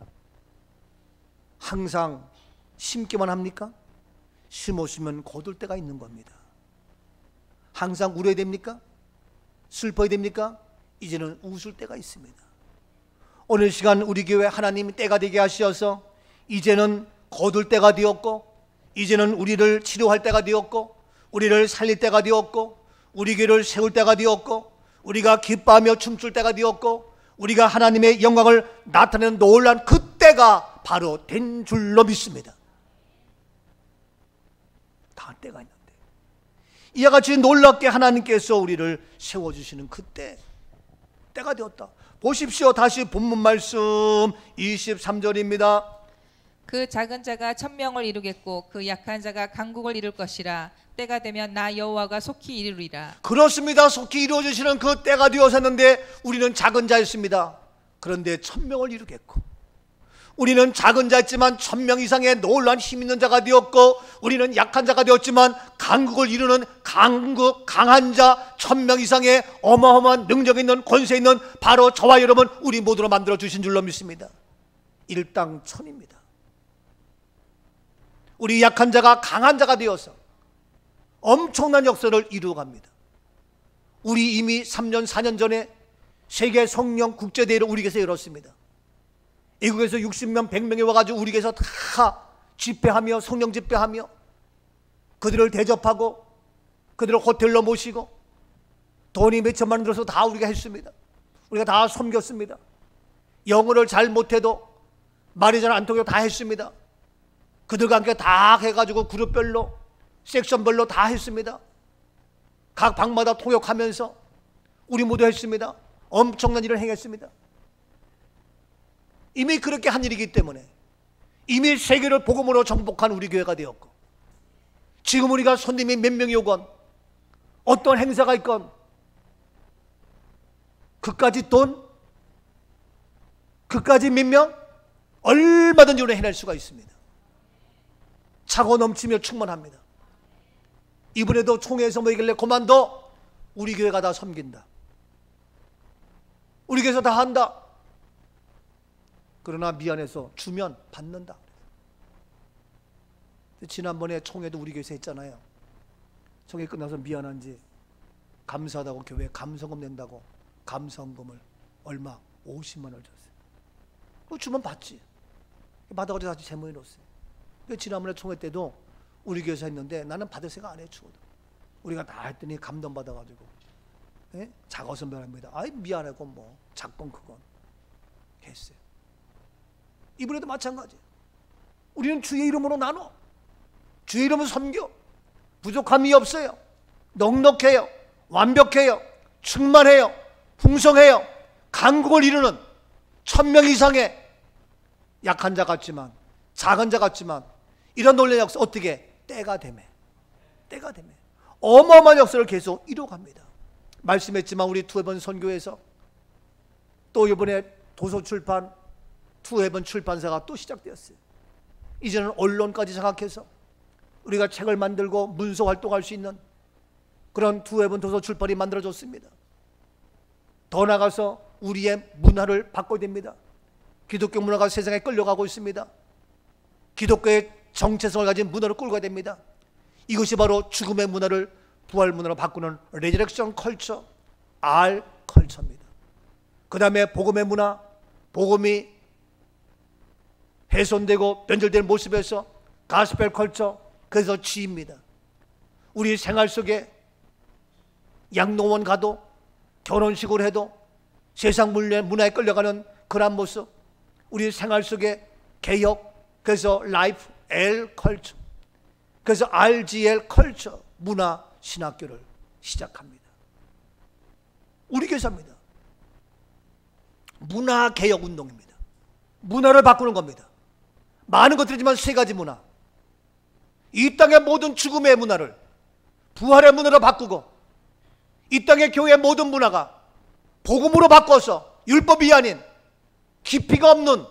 항상 심기만 합니까? 심으시면 거둘 때가 있는 겁니다. 항상 울어야 됩니까? 슬퍼야 됩니까? 이제는 웃을 때가 있습니다. 오늘 시간 우리 교회 하나님이 때가 되게 하셔서 이제는 거둘 때가 되었고, 이제는 우리를 치료할 때가 되었고, 우리를 살릴 때가 되었고, 우리 교회를 세울 때가 되었고, 우리가 기뻐하며 춤출 때가 되었고, 우리가 하나님의 영광을 나타내는 놀라운 그때가 바로 된 줄로 믿습니다. 다 때가 있는데 이와 같이 놀랍게 하나님께서 우리를 세워주시는 그때 때가 되었다. 보십시오. 다시 본문 말씀 23절입니다. 그 작은 자가 천명을 이루겠고 그 약한 자가 강국을 이룰 것이라. 때가 되면 나 여호와가 속히 이루리라. 그렇습니다. 속히 이루어지시는 그 때가 되었었는데 우리는 작은 자였습니다. 그런데 천명을 이루겠고, 우리는 작은 자였지만 1000명 이상의 놀라운 힘 있는 자가 되었고, 우리는 약한 자가 되었지만 강국을 이루는 강한 자 1000명 이상의 어마어마한 능력 있는 권세 있는 바로 저와 여러분 우리 모두로 만들어 주신 줄로 믿습니다. 일당천입니다. 우리 약한 자가 강한 자가 되어서 엄청난 역사를 이루어갑니다. 우리 이미 3년 4년 전에 세계 성령 국제대회를 우리 교회에서 열었습니다. 외국에서 60명 100명이 와가지고 우리 교회에서 다 집회하며 성령 집회하며 그들을 대접하고 그들을 호텔로 모시고 돈이 몇천만 원 들어서 다 우리가 했습니다. 우리가 다 섬겼습니다. 영어를 잘 못해도 말이 잘 안 통해도 다 했습니다. 그들과 함께 다 해가지고 그룹별로 섹션별로 다 했습니다. 각 방마다 통역하면서 우리 모두 했습니다. 엄청난 일을 행했습니다. 이미 그렇게 한 일이기 때문에 이미 세계를 복음으로 정복한 우리 교회가 되었고, 지금 우리가 손님이 몇 명이 오건 어떤 행사가 있건 그까지 돈, 그까지 몇 명, 얼마든지 우리는 해낼 수가 있습니다. 차고 넘치며 충만합니다. 이번에도 총회에서 뭐 얘기길래 그만둬, 우리 교회가 다 섬긴다, 우리 교회에서 다 한다. 그러나 미안해서 주면 받는다. 지난번에 총회도 우리 교회에서 했잖아요. 총회 끝나서 미안한지 감사하다고 교회에 감성금 낸다고 감성금을 얼마? 50만 원을 줬어요. 그거 주면 받지. 받아가지고 다시 재무에 넣었어요. 지난번에 총회 때도 우리 교회에서 했는데 나는 받을 생각 안 해. 죽어도 우리가 다 했더니 감동받아가지고 작어서 미안합니다. 아이 미안하고 뭐 작건 그건 했어요. 이번에도 마찬가지. 우리는 주의 이름으로 나눠. 주 이름 섬겨. 부족함이 없어요. 넉넉해요. 완벽해요. 충만해요. 풍성해요. 강국을 이루는 1000명 이상의 약한 자 같지만, 작은 자 같지만, 이런 놀라운 역사 어떻게 때가 되매 어마어마한 역사를 계속 이뤄갑니다. 말씀했지만 우리 투헤븐 선교에서 또 이번에 도서출판 투헤븐 출판사가 또 시작되었어요. 이제는 언론까지 장악해서 우리가 책을 만들고 문서 활동할 수 있는 그런 투헤븐 도서출판이 만들어졌습니다. 더 나아가서 우리의 문화를 바꿔야 됩니다. 기독교 문화가 세상에 끌려가고 있습니다. 기독교의 정체성을 가진 문화를 끌고 가야 됩니다. 이것이 바로 죽음의 문화를 부활 문화로 바꾸는 레저렉션 컬처, R 컬처입니다. 그 다음에 복음의 문화, 복음이 훼손되고 변절되는 모습에서 가스펠 컬처, 그래서 G입니다. 우리 생활 속에 양농원 가도 결혼식을 해도 세상 문화에 끌려가는 그런 모습, 우리 생활 속에 개혁, 그래서 라이프 L 컬처, 그래서 RGL 컬처, 문화 신학교를 시작합니다. 우리 교사입니다. 문화 개혁 운동입니다. 문화를 바꾸는 겁니다. 많은 것들이지만 세 가지 문화, 이 땅의 모든 죽음의 문화를 부활의 문화로 바꾸고, 이 땅의 교회의 모든 문화가 복음으로 바꿔서 율법이 아닌 깊이가 없는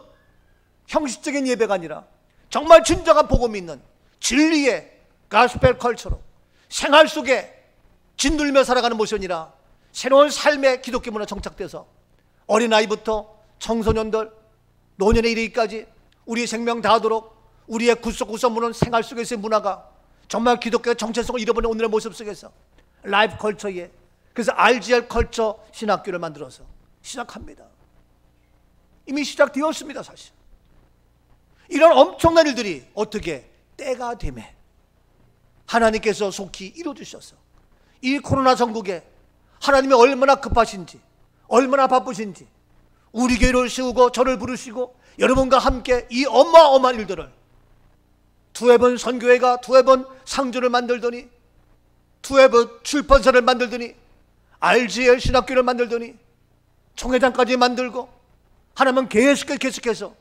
형식적인 예배가 아니라 정말 진정한 복음이 있는 진리의 가스펠 컬처로 생활 속에 짓눌며 살아가는 모습이 아니라 새로운 삶의 기독교 문화 정착돼서 어린아이부터 청소년들, 노년에 이르기까지 우리의 생명 다하도록 우리의 구석구석 무는 생활 속에서의 문화가 정말 기독교의 정체성을 잃어버린 오늘의 모습 속에서 라이프 컬처에, 그래서 RGL 컬처 신학교를 만들어서 시작합니다. 이미 시작되었습니다. 사실 이런 엄청난 일들이 어떻게 때가 되매 하나님께서 속히 이루어주셔서 이 코로나 전국에 하나님이 얼마나 급하신지, 얼마나 바쁘신지 우리 교회를 세우고 저를 부르시고 여러분과 함께 이 어마어마한 일들을, 투헤븐 선교회가 투헤븐 상조를 만들더니, 투헤븐 출판사를 만들더니, RGL 신학교를 만들더니, 총회장까지 만들고, 하나님은 계속해서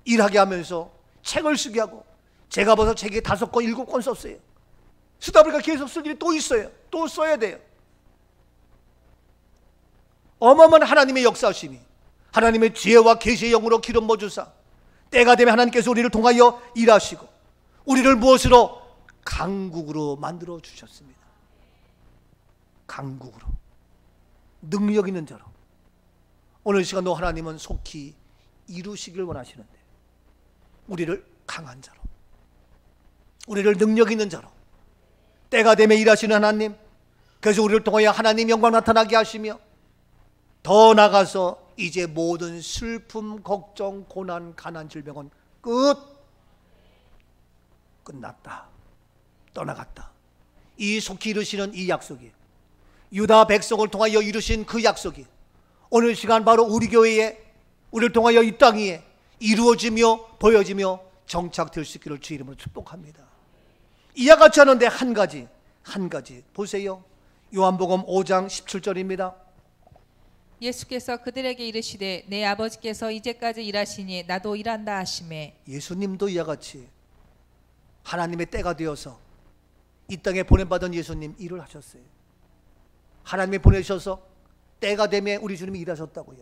일하게 하면서 책을 쓰게 하고, 제가 벌써 책이 5권, 7권 썼어요. 쓰다 보니까 계속 쓸 일이 또 있어요. 또 써야 돼요. 어마어마한 하나님의 역사심이, 하나님의 지혜와 계시의 영으로 기름 부어주사 때가 되면 하나님께서 우리를 통하여 일하시고 우리를 무엇으로? 강국으로 만들어 주셨습니다. 강국으로, 능력 있는 자로. 오늘 시간도 하나님은 속히 이루시길 원하시는데 우리를 강한 자로, 우리를 능력 있는 자로, 때가 되면 일하시는 하나님, 그래서 우리를 통하여 하나님 영광 나타나게 하시며, 더 나가서 이제 모든 슬픔, 걱정, 고난, 가난, 질병은 끝났다, 떠나갔다. 이 속히 이루시는 이 약속이, 유다 백성을 통하여 이루신 그 약속이 오늘 시간 바로 우리 교회에, 우리를 통하여 이 땅 위에 이루어지며 보여지며 정착될 수 있기를 주 이름으로 축복합니다. 이와 같이 하는데 한 가지 보세요. 요한복음 5장 17절입니다. 예수께서 그들에게 이르시되 내 아버지께서 이제까지 일하시니 나도 일한다 하시매. 예수님도 이와 같이 하나님의 때가 되어서 이 땅에 보냄받은 예수님 일을 하셨어요. 하나님이 보내셔서 때가 되면 우리 주님이 일하셨다고요.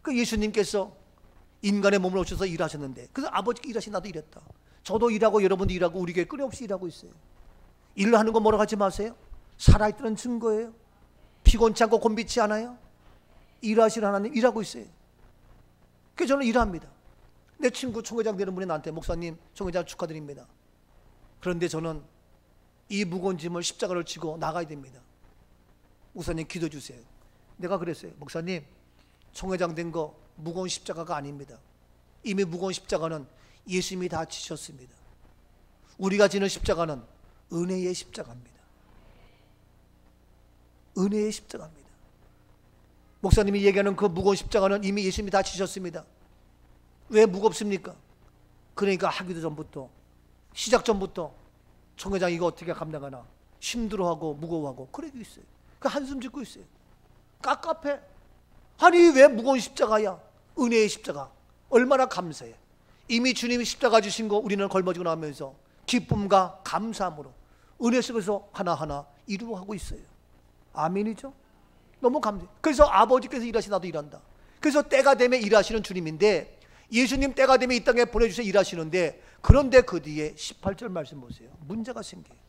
그 예수님께서 인간의 몸을 오셔서 일하셨는데, 그래서 아버지께 일하시 나도 일했다. 저도 일하고 여러분도 일하고 우리 교회 끊임없이 일하고 있어요. 일을 하는 거 뭐라고 하지 마세요. 살아있다는 증거예요. 피곤치 않고 곤비치 않아요. 일하시는 하나님 일하고 있어요. 그래서 저는 일합니다. 내 친구 총회장 되는 분이 나한테 목사님 총회장 축하드립니다. 그런데 저는 이 무거운 짐을 십자가를 지고 나가야 됩니다. 목사님 기도해 주세요. 내가 그랬어요. 목사님 총회장 된 거 무거운 십자가가 아닙니다. 이미 무거운 십자가는 예수님이 다 지셨습니다. 우리가 지는 십자가는 은혜의 십자가입니다. 은혜의 십자가입니다. 목사님이 얘기하는 그 무거운 십자가는 이미 예수님이 다 지셨습니다. 왜 무겁습니까? 그러니까 하기도 전부터 시작 전부터 총회장 이거 어떻게 감당하나 힘들어하고 무거워하고 그러고 있어요. 그 한숨 짓고 있어요. 깝깝해. 아니 왜 무거운 십자가야? 은혜의 십자가. 얼마나 감사해. 이미 주님이 십자가 주신 거 우리는 걸머지고 나면서 기쁨과 감사함으로 은혜 속에서 하나하나 이루어가고 있어요. 아멘이죠? 너무 감사해. 그래서 아버지께서 일하시 나도 일한다. 그래서 때가 되면 일하시는 주님인데 예수님 때가 되면 이 땅에 보내주셔서 일하시는데 그런데 그 뒤에 18절 말씀 보세요. 문제가 생겨요.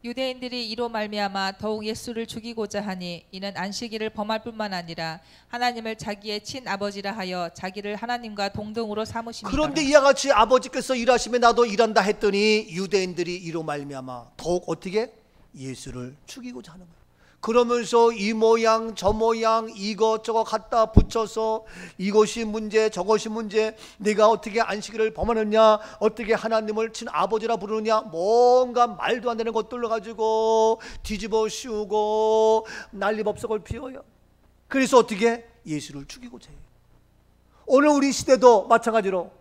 유대인들이 이로 말미암아 더욱 예수를 죽이고자 하니 이는 안식일을 범할 뿐만 아니라 하나님을 자기의 친아버지라 하여 자기를 하나님과 동등으로 삼으심이라. 그런데 이와 같이 아버지께서 일하시면 나도 일한다 했더니 유대인들이 이로 말미암아 더욱 어떻게? 예수를 죽이고자 하는 거예요. 그러면서 이 모양 저 모양 이것저것 갖다 붙여서 이것이 문제 저것이 문제, 내가 어떻게 안식일을 범하느냐, 어떻게 하나님을 친아버지라 부르느냐, 뭔가 말도 안 되는 것들로 가지고 뒤집어 씌우고 난리법석을 피워요. 그래서 어떻게? 예수를 죽이고자 해요. 오늘 우리 시대도 마찬가지로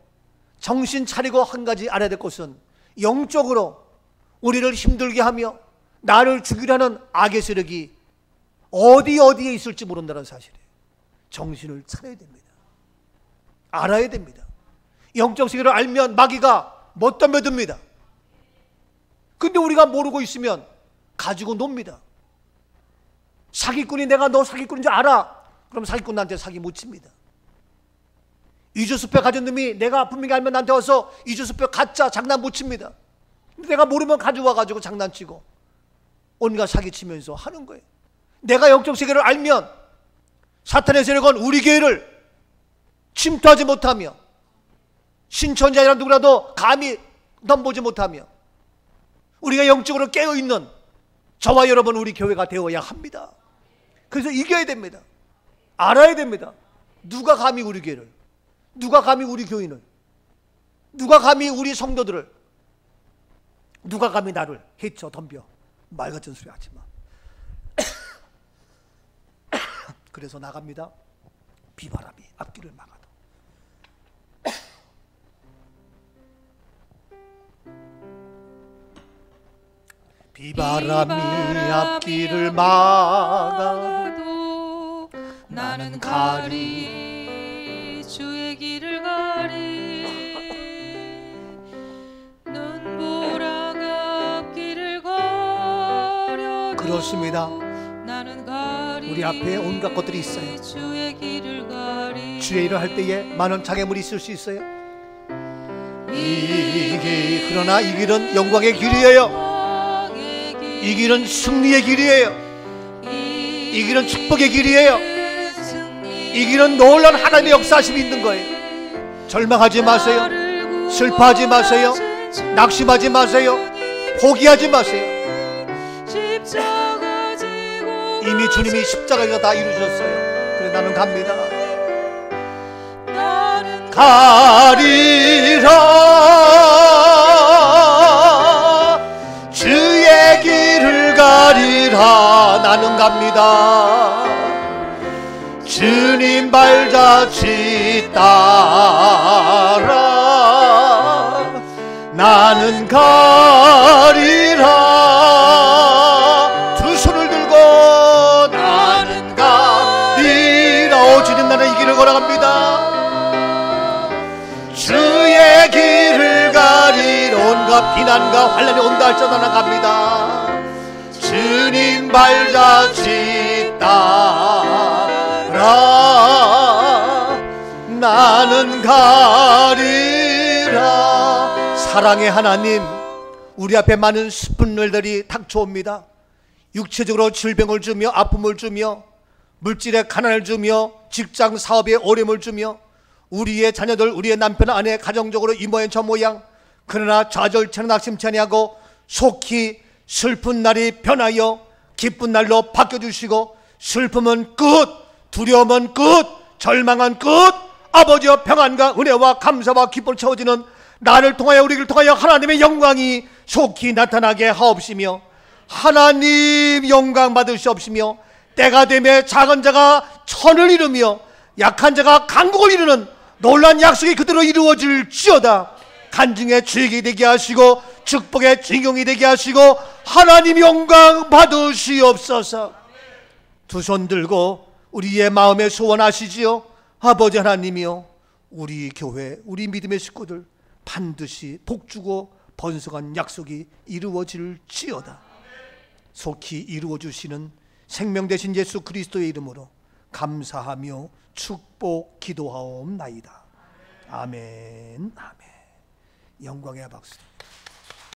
정신 차리고 한 가지 알아야 될 것은 영적으로 우리를 힘들게 하며 나를 죽이려는 악의 세력이 어디에 있을지 모른다는 사실이에요. 정신을 차려야 됩니다. 알아야 됩니다. 영적 세계를 알면 마귀가 못 덤벼듭니다. 근데 우리가 모르고 있으면 가지고 놉니다. 사기꾼이 내가 너 사기꾼인 줄 알아. 그럼 사기꾼 나한테 사기 못 칩니다. 이주스페 가진 놈이 내가 분명히 알면 나한테 와서 이주스페 가짜 장난 못 칩니다. 근데 내가 모르면 가져와가지고 장난치고 온갖 사기치면서 하는 거예요. 내가 영적 세계를 알면 사탄의 세력은 우리 교회를 침투하지 못하며 신천지아니라 누구라도 감히 넘보지 못하며 우리가 영적으로 깨어있는 저와 여러분 우리 교회가 되어야 합니다. 그래서 이겨야 됩니다. 알아야 됩니다. 누가 감히 우리 교회를, 누가 감히 우리 교인을, 누가 감히 우리 성도들을, 누가 감히 나를 해쳐 덤벼. 말 같은 소리 하지 마. 그래서 나갑니다. 비바람이 앞길을 막아도. 비바람이 앞길을 막아도 나는 가리 주의 길을 가리 눈보라가 앞길을 가려. 그렇습니다. 나는 가리 우리 앞에 온갖 것들이 있어요. 주의 길을 가리. 주의 일을 할 때에 많은 장애물이 있을 수 있어요. 그러나 이 길은 영광의 길이에요. 이 길은 승리의 길이에요. 이 길은 축복의 길이에요. 이 길은 놀라운 하나님의 역사심이 있는 거예요. 절망하지 마세요. 슬퍼하지 마세요. 낙심하지 마세요. 포기하지 마세요. 이미 주님이 십자가가 다 이루셨어요. 그래 나는 갑니다. 가리라 주의 길을 가리라. 나는 갑니다. 주님 발자취 따라 나는 가리라. 두 손을 들고 나는 가리라. 오 주님, 나는 이 길을 걸어갑니다. 주의 길을 가리라. 온갖 비난과 환난이 온다 할지라도 나는 갑니다. 주님 발자취 따라 나는 가리라. 사랑의 하나님, 우리 앞에 많은 스푼들이 닥쳐옵니다. 육체적으로 질병을 주며 아픔을 주며 물질의 가난을 주며 직장 사업에 어려움을 주며 우리의 자녀들, 우리의 남편, 아내, 가정적으로 이 모양 저 모양. 그러나 좌절처럼 낙심치 아니하고 속히 슬픈 날이 변하여 기쁜 날로 바뀌어주시고 슬픔은 끝, 두려움은 끝, 절망은 끝. 아버지여 평안과 은혜와 감사와 기쁨을 채워지는 나를 통하여 우리를 통하여 하나님의 영광이 속히 나타나게 하옵시며 하나님 영광 받으시옵시며 때가 되매 작은 자가 천을 이루며 약한 자가 강국을 이루는 놀란 약속이 그대로 이루어질지어다. 간증의 주역이 되게 하시고 축복의 주인공이 되게 하시고 하나님 영광 받으시옵소서. 두 손 들고 우리의 마음에 소원하시지요. 아버지 하나님이요, 우리 교회, 우리 믿음의 식구들 반드시 복주고 번성한 약속이 이루어질지어다. 속히 이루어 주시는 생명 되신 예수 그리스도의 이름으로 감사하며 축복 기도하옵나이다. 아멘. 아멘. 영광의 박수.